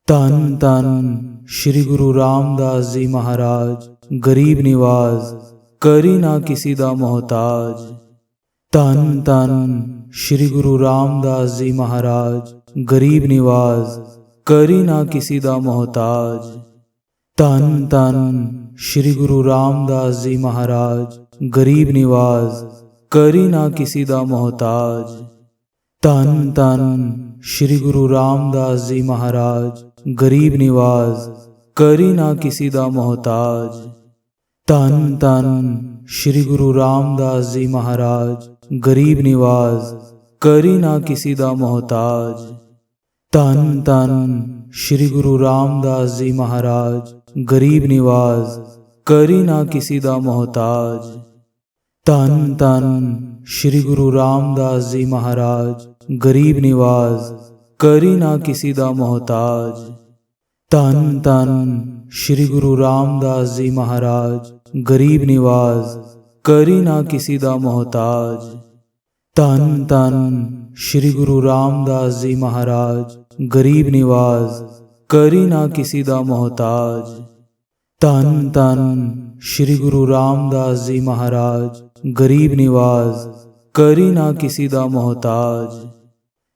धन धन श्री गुरु रामदास जी महाराज गरीब निवाज करी ना किसी दा मोहताज। धन धन श्री गुरु रामदास जी महाराज गरीब निवाज ਕਰੀ ਨਾ ਕਿਸੀ ਦਾ ਮੁਹਤਾਜ। ਧੰਨ ਧੰਨ ਸ਼੍ਰੀ ਗੁਰੂ ਰਾਮਦਾਸ ਜੀ ਮਹਾਰਾਜ, ਗਰੀਬ ਨਿਵਾਜ਼, ਕਰੀ ਨਾ ਕਿਸੀ ਦਾ ਮੁਹਤਾਜ। ਧੰਨ ਧੰਨ ਸ਼੍ਰੀ ਗੁਰੂ ਰਾਮਦਾਸ ਜੀ ਮਹਾਰਾਜ, ਗਰੀਬ ਨਿਵਾਜ਼, ਕਰੀ ਨਾ ਕਿਸੀ ਦਾ ਮੁਹਤਾਜ। ਧੰਨ ਧੰਨ ਸ਼੍ਰੀ ਗੁਰੂ ਰਾਮਦਾਸ ਜੀ ਮਹਾਰਾਜ, ਗਰੀਬ ਨਿਵਾਜ਼, ਕਰੀ ਨਾ ਕਿਸੀ ਦਾ ਮੁਹਤਾਜ। ਧੰਨ ਧੰਨ ਸ਼੍ਰੀ ਗੁਰੂ ਰਾਮਦਾਸ ਜੀ ਮਹਾਰਾਜ, ਗਰੀਬ ਨਿਵਾਜ਼, ਕਰੀ ਨਾ ਕਿਸੀ ਦਾ ਮੁਹਤਾਜ। ਧੰਨ ਧੰਨ ਸ਼੍ਰੀ ਗੁਰੂ ਰਾਮਦਾਸ ਜੀ ਮਹਾਰਾਜ, ਗਰੀਬ ਨਿਵਾਜ਼, ਕਰੀ ਨਾ ਕਿਸੀ ਦਾ ਮੁਹਤਾਜ। ਧੰਨ ਧੰਨ ਸ਼੍ਰੀ ਗੁਰੂ ਰਾਮਦਾਸ ਜੀ ਮਹਾਰਾਜ, ਗਰੀਬ ਨਿਵਾਜ਼, ਕਰੀ ਨਾ ਕਿਸੀ ਦਾ ਮੁਹਤਾਜ। ਧੰਨ ਧੰਨ ਸ਼੍ਰੀ ਗੁਰੂ ਰਾਮਦਾਸ ਜੀ ਮਹਾਰਾਜ, ਗਰੀਬ ਨਿਵਾਜ਼, ਕਰੀ ਨਾ ਕਿਸੀ ਦਾ ਮੁਹਤਾਜ। ਧੰਨ ਧੰਨ ਸ਼੍ਰੀ ਗੁਰੂ ਰਾਮਦਾਸ ਜੀ ਮਹਾਰਾਜ, ਗਰੀਬ ਨਿਵਾਜ਼, ਕਰੀ ਨਾ ਕਿਸੀ ਦਾ ਮੁਹਤਾਜ।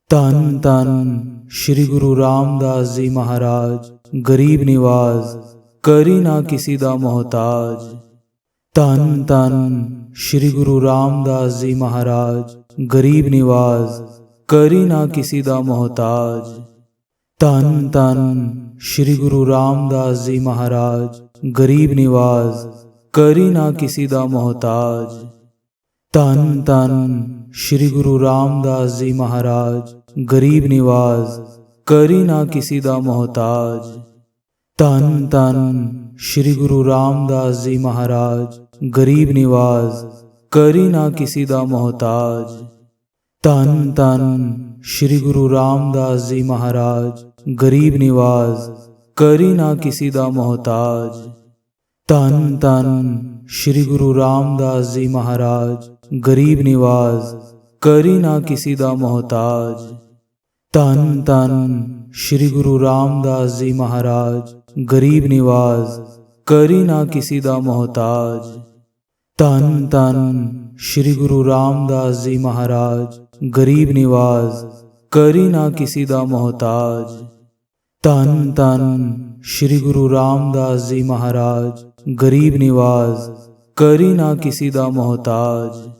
ਧੰਨ ਧੰਨ ਸ਼੍ਰੀ ਗੁਰੂ ਰਾਮਦਾਸ ਜੀ ਮਹਾਰਾਜ, ਗਰੀਬ ਨਿਵਾਜ਼, ਕਰੀ ਨਾ ਕਿਸੀ ਦਾ ਮੁਹਤਾਜ। ਧੰਨ ਧੰਨ ਸ਼੍ਰੀ ਗੁਰੂ ਰਾਮਦਾਸ ਜੀ ਮਹਾਰਾਜ, ਗਰੀਬ ਨਿਵਾਜ਼, ਕਰੀ ਨਾ ਕਿਸੀ ਦਾ ਮੁਹਤਾਜ। ਧੰਨ ਧੰਨ ਸ਼੍ਰੀ ਗੁਰੂ ਰਾਮਦਾਸ ਜੀ ਮਹਾਰਾਜ, ਗਰੀਬ ਨਿਵਾਜ਼, ਕਰੀ ਨਾ ਕਿਸੀ ਦਾ ਮੁਹਤਾਜ। ਧੰਨ ਧੰਨ ਸ਼੍ਰੀ ਗੁਰੂ ਰਾਮਦਾਸ ਜੀ ਮਹਾਰਾਜ, ਗਰੀਬ ਨਿਵਾਜ਼, ਕਰੀ ਨਾ ਕਿਸੀ ਦਾ ਮੁਹਤਾਜ। ਧੰਨ ਧੰਨ ਸ਼੍ਰੀ ਗੁਰੂ ਰਾਮਦਾਸ ਜੀ ਮਹਾਰਾਜ, ਗਰੀਬ ਨਿਵਾਜ਼, ਕਰੀ ਨਾ ਕਿਸੀ ਦਾ ਮੁਹਤਾਜ। ਧੰਨ ਧੰਨ ਸ਼੍ਰੀ ਗੁਰੂ ਰਾਮਦਾਸ ਜੀ ਮਹਾਰਾਜ, ਗਰੀਬ ਨਿਵਾਜ਼, ਕਰੀ ਨਾ ਕਿਸੀ ਦਾ ਮੁਹਤਾਜ। ਧੰਨ ਧੰਨ ਸ਼੍ਰੀ ਗੁਰੂ ਰਾਮਦਾਸ ਜੀ ਮਹਾਰਾਜ, ਗਰੀਬ ਨਿਵਾਜ਼, ਕਰੀ ਨਾ ਕਿਸੀ ਦਾ ਮੁਹਤਾਜ। ਧੰਨ ਧੰਨ ਸ਼੍ਰੀ ਗੁਰੂ ਰਾਮਦਾਸ ਜੀ ਮਹਾਰਾਜ, ਗਰੀਬ ਨਿਵਾਜ਼, ਕਰੀ ਨਾ ਕਿਸੀ ਦਾ ਮੁਹਤਾਜ। ਧੰਨ ਧੰਨ ਸ਼੍ਰੀ ਗੁਰੂ ਰਾਮਦਾਸ ਜੀ ਮਹਾਰਾਜ, ਗਰੀਬ ਨਿਵਾਜ਼, ਕਰੀ ਨਾ ਕਿਸੀ ਦਾ ਮੁਹਤਾਜ। ਧੰਨ ਧੰਨ ਸ਼੍ਰੀ ਗੁਰੂ ਰਾਮਦਾਸ ਜੀ ਮਹਾਰਾਜ, ਗਰੀਬ ਨਿਵਾਜ਼, ਕਰੀ ਨਾ ਕਿਸੀ ਦਾ ਮੁਹਤਾਜ।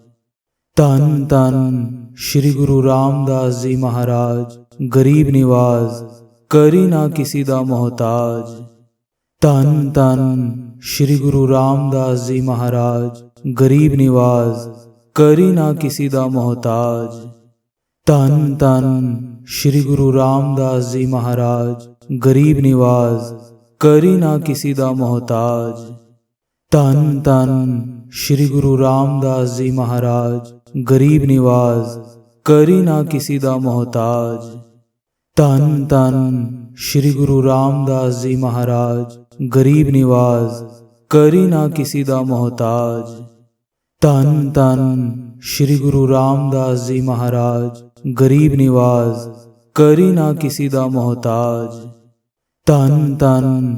ਧੰਨ ਧੰਨ ਸ਼੍ਰੀ ਗੁਰੂ ਰਾਮਦਾਸ ਜੀ ਮਹਾਰਾਜ, ਗਰੀਬ ਨਿਵਾਜ਼, ਕਰੀ ਨਾ ਕਿਸੀ ਦਾ ਮੁਹਤਾਜ। ਧੰਨ ਧੰਨ ਸ਼੍ਰੀ ਗੁਰੂ ਰਾਮਦਾਸ ਜੀ ਮਹਾਰਾਜ, ਗਰੀਬ ਨਿਵਾਜ਼, ਕਰੀ ਨਾ ਕਿਸੀ ਦਾ ਮੁਹਤਾਜ। ਧੰਨ ਧੰਨ ਸ਼੍ਰੀ ਗੁਰੂ ਰਾਮਦਾਸ ਜੀ ਮਹਾਰਾਜ, ਗਰੀਬ ਨਿਵਾਜ਼, ਕਰੀ ਨਾ ਕਿਸੀ ਦਾ ਮੁਹਤਾਜ। ਧੰਨ ਧੰਨ ਸ਼੍ਰੀ ਗੁਰੂ ਰਾਮਦਾਸ ਜੀ ਮਹਾਰਾਜ, ਗਰੀਬ ਨਿਵਾਜ਼, ਕਰੀ ਨਾ ਕਿਸੀ ਦਾ ਮੁਹਤਾਜ। ਧੰਨ ਧੰਨ ਸ਼੍ਰੀ ਗੁਰੂ ਰਾਮਦਾਸ ਜੀ ਮਹਾਰਾਜ, ਗਰੀਬ ਨਿਵਾਜ਼, ਕਰੀ ਨਾ ਕਿਸੀ ਦਾ ਮੁਹਤਾਜ। ਧੰਨ ਧੰਨ ਸ਼੍ਰੀ ਗੁਰੂ ਰਾਮਦਾਸ ਜੀ ਮਹਾਰਾਜ, ਗਰੀਬ ਨਿਵਾਜ਼, ਕਰੀ ਨਾ ਕਿਸੀ ਦਾ ਮੁਹਤਾਜ। ਧੰਨ ਧੰਨ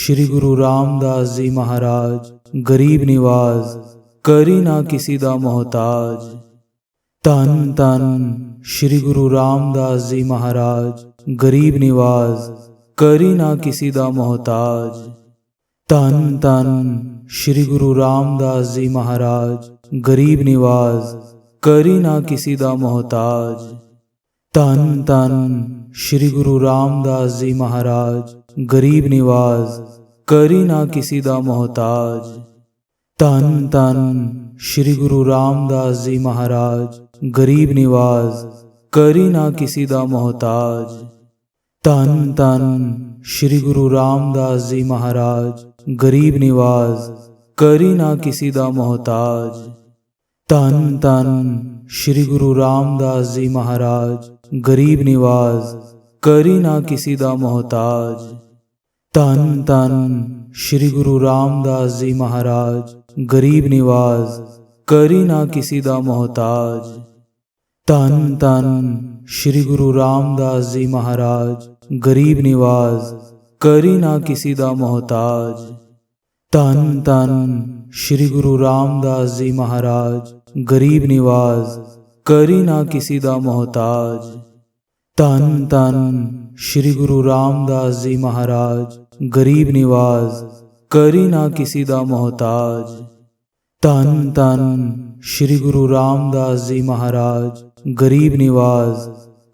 ਸ਼੍ਰੀ ਗੁਰੂ ਰਾਮਦਾਸ ਜੀ ਮਹਾਰਾਜ, ਗਰੀਬ ਨਿਵਾਜ਼, ਕਰੀ ਨਾ ਕਿਸੀ ਦਾ ਮੁਹਤਾਜ। ਧੰਨ ਧੰਨ ਸ਼੍ਰੀ ਗੁਰੂ ਰਾਮਦਾਸ ਜੀ ਮਹਾਰਾਜ, ਗਰੀਬ ਨਿਵਾਜ਼, ਕਰੀ ਨਾ ਕਿਸੀ ਦਾ ਮੁਹਤਾਜ। ਧੰਨ ਧੰਨ ਸ਼੍ਰੀ ਗੁਰੂ ਰਾਮਦਾਸ ਜੀ ਮਹਾਰਾਜ, ਗਰੀਬ ਨਿਵਾਜ਼, ਕਰੀ ਨਾ ਕਿਸੀ ਦਾ ਮੁਹਤਾਜ। ਧੰਨ ਧੰਨ ਸ਼੍ਰੀ ਗੁਰੂ ਰਾਮਦਾਸ ਜੀ ਮਹਾਰਾਜ, ਗਰੀਬ ਨਿਵਾਜ਼, ਕਰੀ ਨਾ ਕਿਸੀ ਦਾ ਮੁਹਤਾਜ। ਧੰਨ ਧੰਨ ਸ਼੍ਰੀ ਗੁਰੂ ਰਾਮਦਾਸ ਜੀ ਮਹਾਰਾਜ, ਗਰੀਬ ਨਿਵਾਜ਼, ਕਰੀ ਨਾ ਕਿਸੀ ਦਾ ਮੁਹਤਾਜ। ਧੰਨ ਧੰਨ ਸ਼੍ਰੀ ਗੁਰੂ ਰਾਮਦਾਸ ਜੀ ਮਹਾਰਾਜ, ਗਰੀਬ ਨਿਵਾਜ਼, ਕਰੀ ਨਾ ਕਿਸੀ ਦਾ ਮੁਹਤਾਜ। ਧੰਨ ਧੰਨ ਸ਼੍ਰੀ ਗੁਰੂ ਰਾਮਦਾਸ ਜੀ ਮਹਾਰਾਜ, ਗਰੀਬ ਨਿਵਾਜ਼, ਕਰੀ ਨਾ ਕਿਸੀ ਦਾ ਮੁਹਤਾਜ। ਧੰਨ ਧੰਨ ਸ਼੍ਰੀ ਗੁਰੂ ਰਾਮਦਾਸ ਜੀ ਮਹਾਰਾਜ, ਗਰੀਬ ਨਿਵਾਜ਼, ਕਰੀ ਨਾ ਕਿਸੀ ਦਾ ਮੁਹਤਾਜ। ਧੰਨ ਧੰਨ ਸ਼੍ਰੀ ਗੁਰੂ ਰਾਮਦਾਸ ਜੀ ਮਹਾਰਾਜ, ਗਰੀਬ ਨਿਵਾਜ਼, ਕਰੀ ਨਾ ਕਿਸੀ ਦਾ ਮੁਹਤਾਜ। ਧੰਨ ਧੰਨ ਸ਼੍ਰੀ ਗੁਰੂ ਰਾਮਦਾਸ ਜੀ ਮਹਾਰਾਜ, ਗਰੀਬ ਨਿਵਾਜ਼, ਕਰੀ ਨਾ ਕਿਸੀ ਦਾ ਮੁਹਤਾਜ। ਧੰਨ ਧੰਨ श्री गुरु रामदास जी महाराज गरीब निवाज करी ना किसी दा मोहताज। धन धन श्री गुरु रामदास जी महाराज गरीब निवाज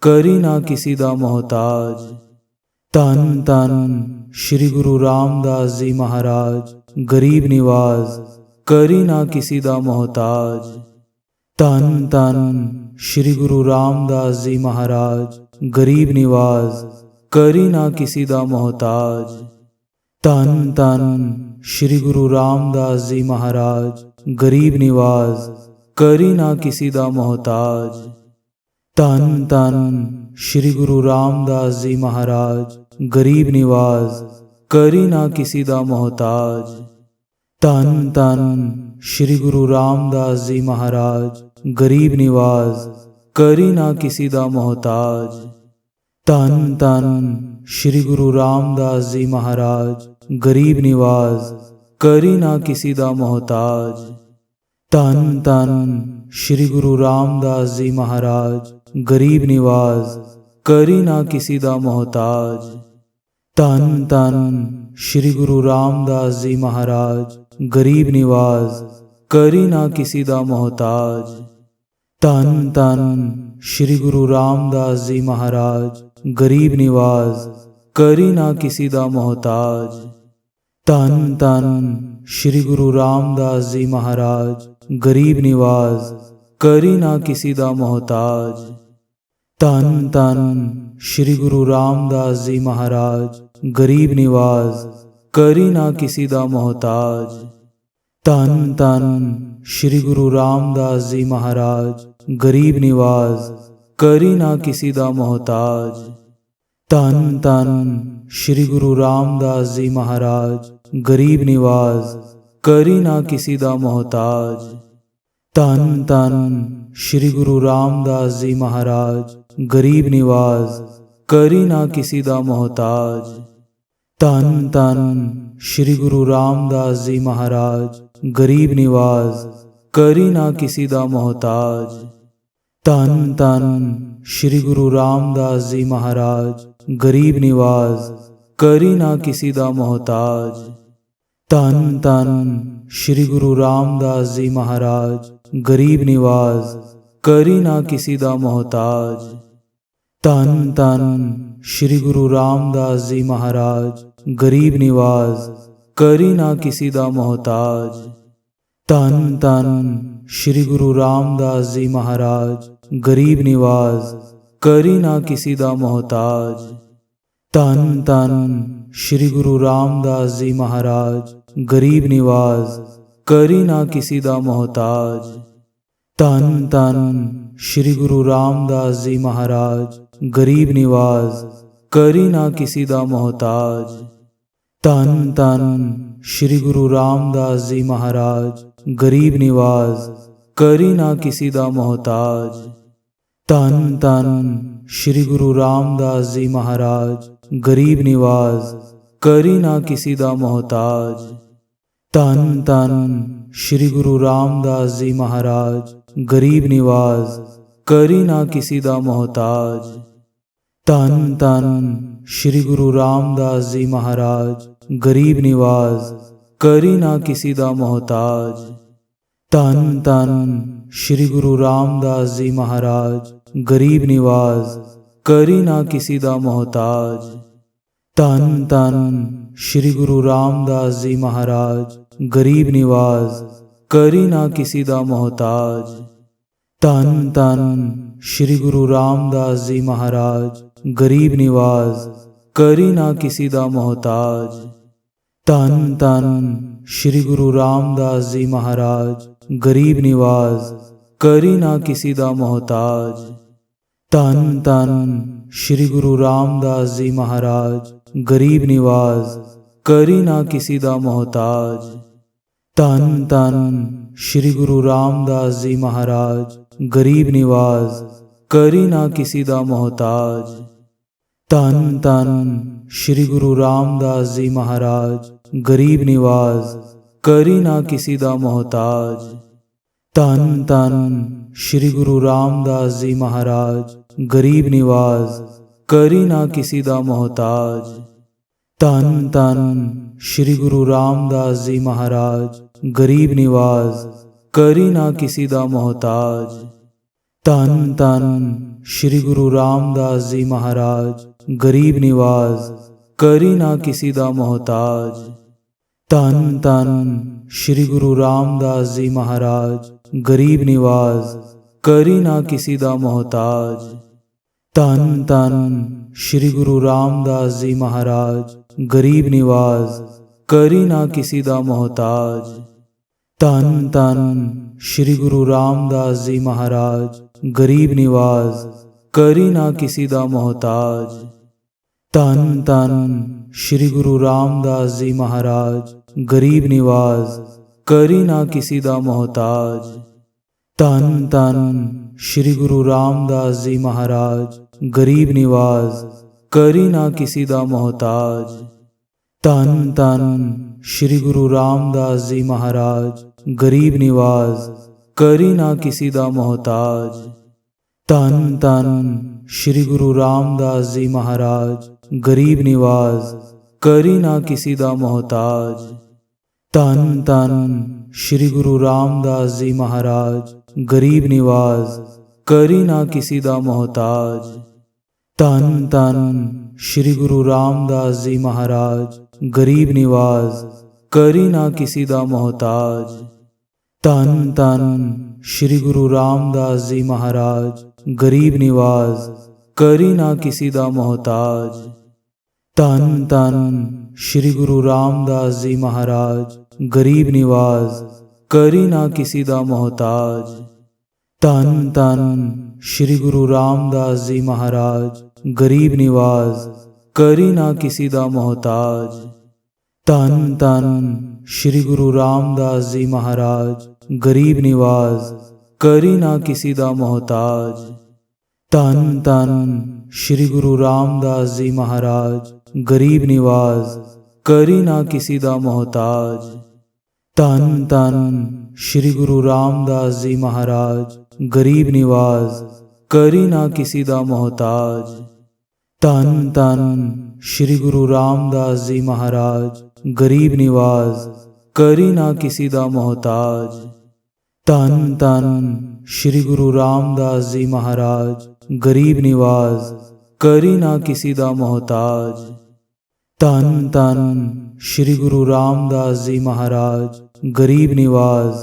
करी ना किसी दा मोहताज। धन धन श्री गुरु रामदास जी महाराज गरीब निवाज करी ना किसी दा मोहताज। धन धन श्री गुरु रामदास जी महाराज गरीब निवाज करी ना किसी दा मोहताज। धन धन श्री गुरु रामदास जी महाराज गरीब निवाज करी ना किसी दा मोहताज। धन धन श्री गुरु रामदास जी महाराज गरीब निवाज करी ना किसी दा मोहताज। धन धन श्री गुरु रामदास जी महाराज गरीब निवाज करी ना किसी दा मोहताज। धन धन श्री गुरु रामदास जी महाराज गरीब निवाज करी ना किसी दा मोहताज। धन धन श्री गुरु रामदास जी महाराज गरीब निवाज करी ना किसी दा मोहताज। धन धन श्री गुरु रामदास जी महाराज गरीब निवाज करी ना किसी दा मोहताज। धन धन श्री गुरु रामदास जी महाराज गरीब निवाज करी ना किसी दा मोहताज। धन धन श्री गुरु रामदास जी महाराज गरीब निवाज करी ना किसी दा मोहताज। धन धन श्री गुरु रामदास जी महाराज गरीब निवाज करी ना किसी दा मोहताज। धन धन श्री गुरु रामदास जी महाराज गरीब निवाज करी ना किसी दा मोहताज। धन धन श्री गुरु रामदास जी महाराज गरीब निवाज करी ना किसी दा मोहताज। धन धन श्री गुरु रामदास जी महाराज गरीब निवाज करी ना किसी दा मोहताज। धन धन श्री गुरु रामदास जी महाराज गरीब निवाज करी ना किसी दा मोहताज। धन धन श्री गुरु रामदास जी महाराज गरीब निवाज करी ना किसी दा मोहताज। धन धन श्री गुरु रामदास जी महाराज गरीब निवाज करी ना किसी दा मोहताज। धन धन श्री गुरु रामदास जी महाराज गरीब निवाज करी ना किसी दा मोहताज। धन धन श्री गुरु रामदास जी महाराज गरीब निवाज करी ना किसी दा मोहताज। धन धन श्री गुरु रामदास जी महाराज गरीब निवाज करी ना किसी दा मोहताज। धन धन श्री गुरु रामदास जी महाराज गरीब निवाज करी ना किसी दा मोहताज। धन धन श्री गुरु रामदास जी महाराज गरीब निवाज करी ना किसी दा मोहताज। धन धन श्री गुरु रामदास जी महाराज गरीब निवाज करी ना किसी दा मोहताज। धन धन श्री गुरु रामदास जी महाराज गरीब निवाज करी ना किसी दा मोहताज। धन धन श्री गुरु रामदास जी महाराज गरीब निवाज करी ना किसी दा मोहताज। धन धन श्री गुरु रामदास जी महाराज गरीब निवाज करी ना किसी दा मोहताज। धन धन श्री गुरु रामदास जी महाराज गरीब निवाज करी ना किसी दा मोहताज। धन धन श्री गुरु रामदास जी महाराज गरीब निवाज करी ना किसी दा मोहताज। धन धन श्री गुरु रामदास जी महाराज गरीब निवाज करी ना किसी दा मोहताज। धन धन श्री गुरु रामदास जी महाराज गरीब निवाज करी ना किसी दा मोहताज। धन धन श्री गुरु रामदास जी महाराज गरीब निवाज करी ना किसी दा मोहताज। धन धन श्री गुरु रामदास जी महाराज गरीब निवाज करी ना किसी दा मोहताज। धन धन श्री गुरु रामदास जी महाराज गरीब निवाज ਕਰੀ ਨਾ ਕਿਸੀ ਦਾ ਮੁਹਤਾਜ। ਧੰਨ ਧੰਨ ਸ਼੍ਰੀ ਗੁਰੂ ਰਾਮਦਾਸ ਜੀ ਮਹਾਰਾਜ, ਗਰੀਬ ਨਿਵਾਜ਼, ਕਰੀ ਨਾ ਕਿਸੀ ਦਾ ਮੁਹਤਾਜ। ਧੰਨ ਧੰਨ ਸ਼੍ਰੀ ਗੁਰੂ ਰਾਮਦਾਸ ਜੀ ਮਹਾਰਾਜ, ਗਰੀਬ ਨਿਵਾਜ਼, ਕਰੀ ਨਾ ਕਿਸੀ ਦਾ ਮੁਹਤਾਜ। ਧੰਨ ਧੰਨ ਸ਼੍ਰੀ ਗੁਰੂ ਰਾਮਦਾਸ ਜੀ ਮਹਾਰਾਜ, ਗਰੀਬ ਨਿਵਾਜ਼, ਕਰੀ ਨਾ ਕਿਸੀ ਦਾ ਮੁਹਤਾਜ। ਧੰਨ ਧੰਨ ਸ਼੍ਰੀ ਗੁਰੂ ਰਾਮਦਾਸ ਜੀ ਮਹਾਰਾਜ, ਗਰੀਬ ਨਿਵਾਜ਼, ਕਰੀ ਨਾ ਕਿਸੀ ਦਾ ਮੁਹਤਾਜ। ਧੰਨ ਧੰਨ ਸ਼੍ਰੀ ਗੁਰੂ ਰਾਮਦਾਸ ਜੀ ਮਹਾਰਾਜ, ਗਰੀਬ ਨਿਵਾਜ਼, ਕਰੀ ਨਾ ਕਿਸੀ ਦਾ ਮੁਹਤਾਜ। ਧੰਨ ਧੰਨ ਸ਼੍ਰੀ ਗੁਰੂ ਰਾਮਦਾਸ ਜੀ ਮਹਾਰਾਜ, ਗਰੀਬ ਨਿਵਾਜ਼, ਕਰੀ ਨਾ ਕਿਸੀ ਦਾ ਮੁਹਤਾਜ। ਧੰਨ ਧੰਨ ਸ਼੍ਰੀ ਗੁਰੂ ਰਾਮਦਾਸ ਜੀ ਮਹਾਰਾਜ, ਗਰੀਬ ਨਿਵਾਜ਼, ਕਰੀ ਨਾ ਕਿਸੀ ਦਾ ਮੁਹਤਾਜ। ਧੰਨ ਧੰਨ ਸ਼੍ਰੀ ਗੁਰੂ ਰਾਮਦਾਸ ਜੀ ਮਹਾਰਾਜ, ਗਰੀਬ ਨਿਵਾਜ਼, ਕਰੀ ਨਾ ਕਿਸੀ ਦਾ ਮੁਹਤਾਜ। ਧੰਨ ਧੰਨ ਸ਼੍ਰੀ ਗੁਰੂ ਰਾਮਦਾਸ ਜੀ ਮਹਾਰਾਜ, ਗਰੀਬ ਨਿਵਾਜ਼, ਕਰੀ ਨਾ ਕਿਸੀ ਦਾ ਮੁਹਤਾਜ। ਧੰਨ ਧੰਨ ਸ਼੍ਰੀ ਗੁਰੂ ਰਾਮਦਾਸ ਜੀ ਮਹਾਰਾਜ, ਗਰੀਬ ਨਿਵਾਜ਼, ਕਰੀ ਨਾ ਕਿਸੀ ਦਾ ਮੁਹਤਾਜ। ਧੰਨ ਧੰਨ ਸ਼੍ਰੀ ਗੁਰੂ ਰਾਮਦਾਸ ਜੀ ਮਹਾਰਾਜ, ਗਰੀਬ ਨਿਵਾਜ਼, ਕਰੀ ਨਾ ਕਿਸੀ ਦਾ ਮੁਹਤਾਜ। ਧੰਨ ਧੰਨ ਸ਼੍ਰੀ ਗੁਰੂ ਰਾਮਦਾਸ ਜੀ ਮਹਾਰਾਜ, ਗਰੀਬ ਨਿਵਾਜ਼, ਕਰੀ ਨਾ ਕਿਸੀ ਦਾ ਮੁਹਤਾਜ। ਧੰਨ ਧੰਨ ਸ਼੍ਰੀ ਗੁਰੂ ਰਾਮਦਾਸ ਜੀ ਮਹਾਰਾਜ, ਗਰੀਬ ਨਿਵਾਜ਼, ਕਰੀ ਨਾ ਕਿਸੀ ਦਾ ਮੁਹਤਾਜ। ਧੰਨ ਧੰਨ ਸ਼੍ਰੀ ਗੁਰੂ ਰਾਮਦਾਸ ਜੀ ਮਹਾਰਾਜ, ਗਰੀਬ ਨਿਵਾਜ਼, ਕਰੀ ਨਾ ਕਿਸੀ ਦਾ ਮੁਹਤਾਜ। ਧੰਨ ਧੰਨ ਸ਼੍ਰੀ ਗੁਰੂ ਰਾਮਦਾਸ ਜੀ ਮਹਾਰਾਜ, ਗਰੀਬ ਨਿਵਾਜ਼, ਕਰੀ ਨਾ ਕਿਸੀ ਦਾ ਮੁਹਤਾਜ। ਧੰਨ ਧੰਨ ਸ਼੍ਰੀ ਗੁਰੂ ਰਾਮਦਾਸ ਜੀ ਮਹਾਰਾਜ, ਗਰੀਬ ਨਿਵਾਜ਼, ਕਰੀ ਨਾ ਕਿਸੀ ਦਾ ਮੁਹਤਾਜ। ਧੰਨ ਧੰਨ ਸ਼੍ਰੀ ਗੁਰੂ ਰਾਮਦਾਸ ਜੀ ਮਹਾਰਾਜ, ਗਰੀਬ ਨਿਵਾਜ਼, ਕਰੀ ਨਾ ਕਿਸੀ ਦਾ ਮੁਹਤਾਜ। ਧੰਨ ਧੰਨ ਸ਼੍ਰੀ ਗੁਰੂ ਰਾਮਦਾਸ ਜੀ ਮਹਾਰਾਜ, ਗਰੀਬ ਨਿਵਾਜ਼, ਕਰੀ ਨਾ ਕਿਸੀ ਦਾ ਮੁਹਤਾਜ। ਧੰਨ ਧੰਨ ਸ਼੍ਰੀ ਗੁਰੂ ਰਾਮਦਾਸ ਜੀ ਮਹਾਰਾਜ, ਗਰੀਬ ਨਿਵਾਜ਼, ਕਰੀ ਨਾ ਕਿਸੀ ਦਾ ਮੁਹਤਾਜ। ਧੰਨ ਧੰਨ ਸ਼੍ਰੀ ਗੁਰੂ ਰਾਮਦਾਸ ਜੀ ਮਹਾਰਾਜ, ਗਰੀਬ ਨਿਵਾਜ਼,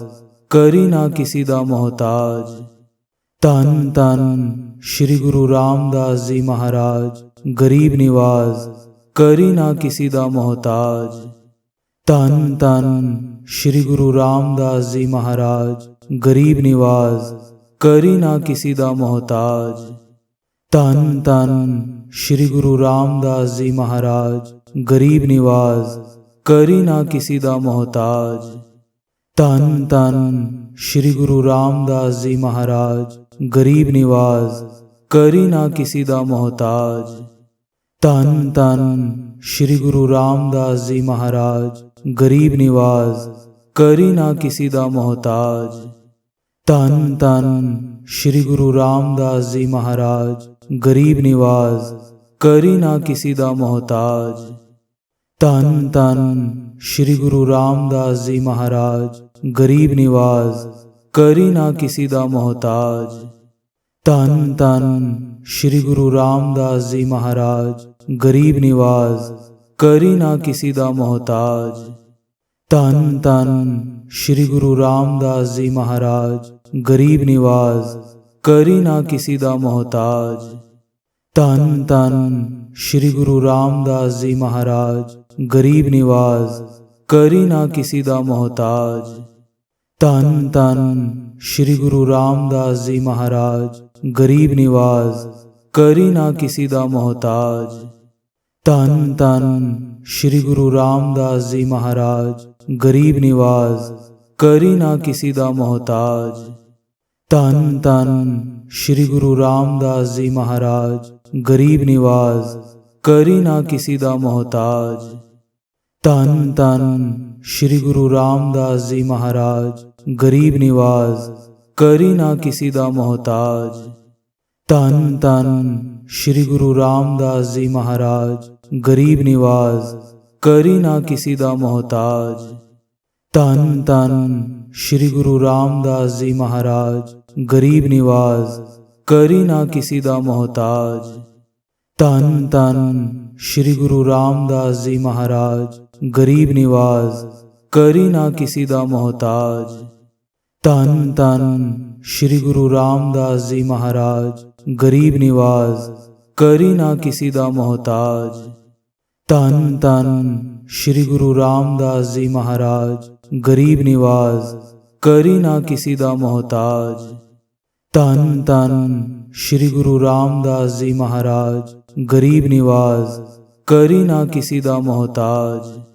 ਕਰੀ ਨਾ ਕਿਸੀ ਦਾ ਮੁਹਤਾਜ। ਧੰਨ ਧੰਨ ਸ਼੍ਰੀ ਗੁਰੂ ਰਾਮਦਾਸ ਜੀ ਮਹਾਰਾਜ, ਗਰੀਬ ਨਿਵਾਜ਼, ਕਰੀ ਨਾ ਕਿਸੀ ਦਾ ਮੁਹਤਾਜ। ਧੰਨ ਧੰਨ ਸ਼੍ਰੀ ਗੁਰੂ ਰਾਮਦਾਸ ਜੀ ਮਹਾਰਾਜ, ਗਰੀਬ ਨਿਵਾਜ਼, ਕਰੀ ਨਾ ਕਿਸੀ ਦਾ ਮੁਹਤਾਜ। ਧੰਨ ਧੰਨ ਸ਼੍ਰੀ ਗੁਰੂ ਰਾਮਦਾਸ ਜੀ ਮਹਾਰਾਜ, ਗਰੀਬ ਨਿਵਾਜ਼, ਕਰੀ ਨਾ ਕਿਸੀ ਦਾ ਮੁਹਤਾਜ। ਧੰਨ ਧੰਨ ਸ਼੍ਰੀ ਗੁਰੂ ਰਾਮਦਾਸ ਜੀ ਮਹਾਰਾਜ, ਗਰੀਬ ਨਿਵਾਜ਼, ਕਰੀ ਨਾ ਕਿਸੀ ਦਾ ਮੁਹਤਾਜ। ਧੰਨ ਧੰਨ ਸ਼੍ਰੀ ਗੁਰੂ ਰਾਮਦਾਸ ਜੀ ਮਹਾਰਾਜ, ਗਰੀਬ ਨਿਵਾਜ਼, ਕਰੀ ਨਾ ਕਿਸੀ ਦਾ ਮੁਹਤਾਜ। ਧੰਨ ਧੰਨ ਸ਼੍ਰੀ ਗੁਰੂ ਰਾਮਦਾਸ ਜੀ ਮਹਾਰਾਜ, ਗਰੀਬ ਨਿਵਾਜ਼, ਕਰੀ ਨਾ ਕਿਸੀ ਦਾ ਮੁਹਤਾਜ। ਧੰਨ ਧੰਨ ਸ਼੍ਰੀ ਗੁਰੂ ਰਾਮਦਾਸ ਜੀ ਮਹਾਰਾਜ, ਗਰੀਬ ਨਿਵਾਜ਼, ਕਰੀ ਨਾ ਕਿਸੀ ਦਾ ਮੁਹਤਾਜ। ਧੰਨ ਧੰਨ ਸ਼੍ਰੀ ਗੁਰੂ ਰਾਮਦਾਸ ਜੀ ਮਹਾਰਾਜ, ਗਰੀਬ ਨਿਵਾਜ਼, ਕਰੀ ਨਾ ਕਿਸੀ ਦਾ ਮੁਹਤਾਜ। ਧੰਨ ਧੰਨ ਸ਼੍ਰੀ ਗੁਰੂ ਰਾਮਦਾਸ ਜੀ ਮਹਾਰਾਜ, ਗਰੀਬ ਨਿਵਾਜ਼, ਕਰੀ ਨਾ ਕਿਸੀ ਦਾ ਮੁਹਤਾਜ। ਧੰਨ ਧੰਨ ਸ਼੍ਰੀ ਗੁਰੂ ਰਾਮਦਾਸ ਜੀ ਮਹਾਰਾਜ, ਗਰੀਬ ਨਿਵਾਜ਼, ਕਰੀ ਨਾ ਕਿਸੀ ਦਾ ਮੁਹਤਾਜ। ਧੰਨ ਧੰਨ ਸ਼੍ਰੀ ਗੁਰੂ ਰਾਮਦਾਸ ਜੀ ਮਹਾਰਾਜ, ਗਰੀਬ ਨਿਵਾਜ਼, ਕਰੀ ਨਾ ਕਿਸੀ ਦਾ ਮੁਹਤਾਜ। ਧੰਨ ਧੰਨ ਸ਼੍ਰੀ ਗੁਰੂ ਰਾਮਦਾਸ ਜੀ ਮਹਾਰਾਜ, ਗਰੀਬ ਨਿਵਾਜ਼, ਕਰੀ ਨਾ ਕਿਸੀ ਦਾ ਮੁਹਤਾਜ। ਧੰਨ ਧੰਨ ਸ਼੍ਰੀ ਗੁਰੂ ਰਾਮਦਾਸ ਜੀ ਮਹਾਰਾਜ, ਗਰੀਬ ਨਿਵਾਜ਼, ਕਰੀ ਨਾ ਕਿਸੀ ਦਾ ਮੁਹਤਾਜ। ਧੰਨ ਧੰਨ ਸ਼੍ਰੀ ਗੁਰੂ ਰਾਮਦਾਸ ਜੀ ਮਹਾਰਾਜ, ਗਰੀਬ ਨਿਵਾਜ਼, ਕਰੀ ਨਾ ਕਿਸੀ ਦਾ ਮੁਹਤਾਜ। ਧੰਨ ਧੰਨ श्री गुरु रामदास जी महाराज गरीब निवाज करी ना किसी दा मोहताज। धन धन श्री गुरु रामदास जी महाराज गरीब निवाज करी ना किसी दा मोहताज। धन धन श्री गुरु रामदास जी महाराज गरीब निवाज करी ना किसी दा मोहताज। धन धन श्री गुरु रामदास जी महाराज गरीब निवाज करी ना किसी दा मोहताज। धन धन श्री गुरु रामदास जी महाराज गरीब निवाज करी ना किसी दा मोहताज। धन धन श्री गुरु रामदास जी महाराज गरीब निवाज करी ना किसी दा मोहताज।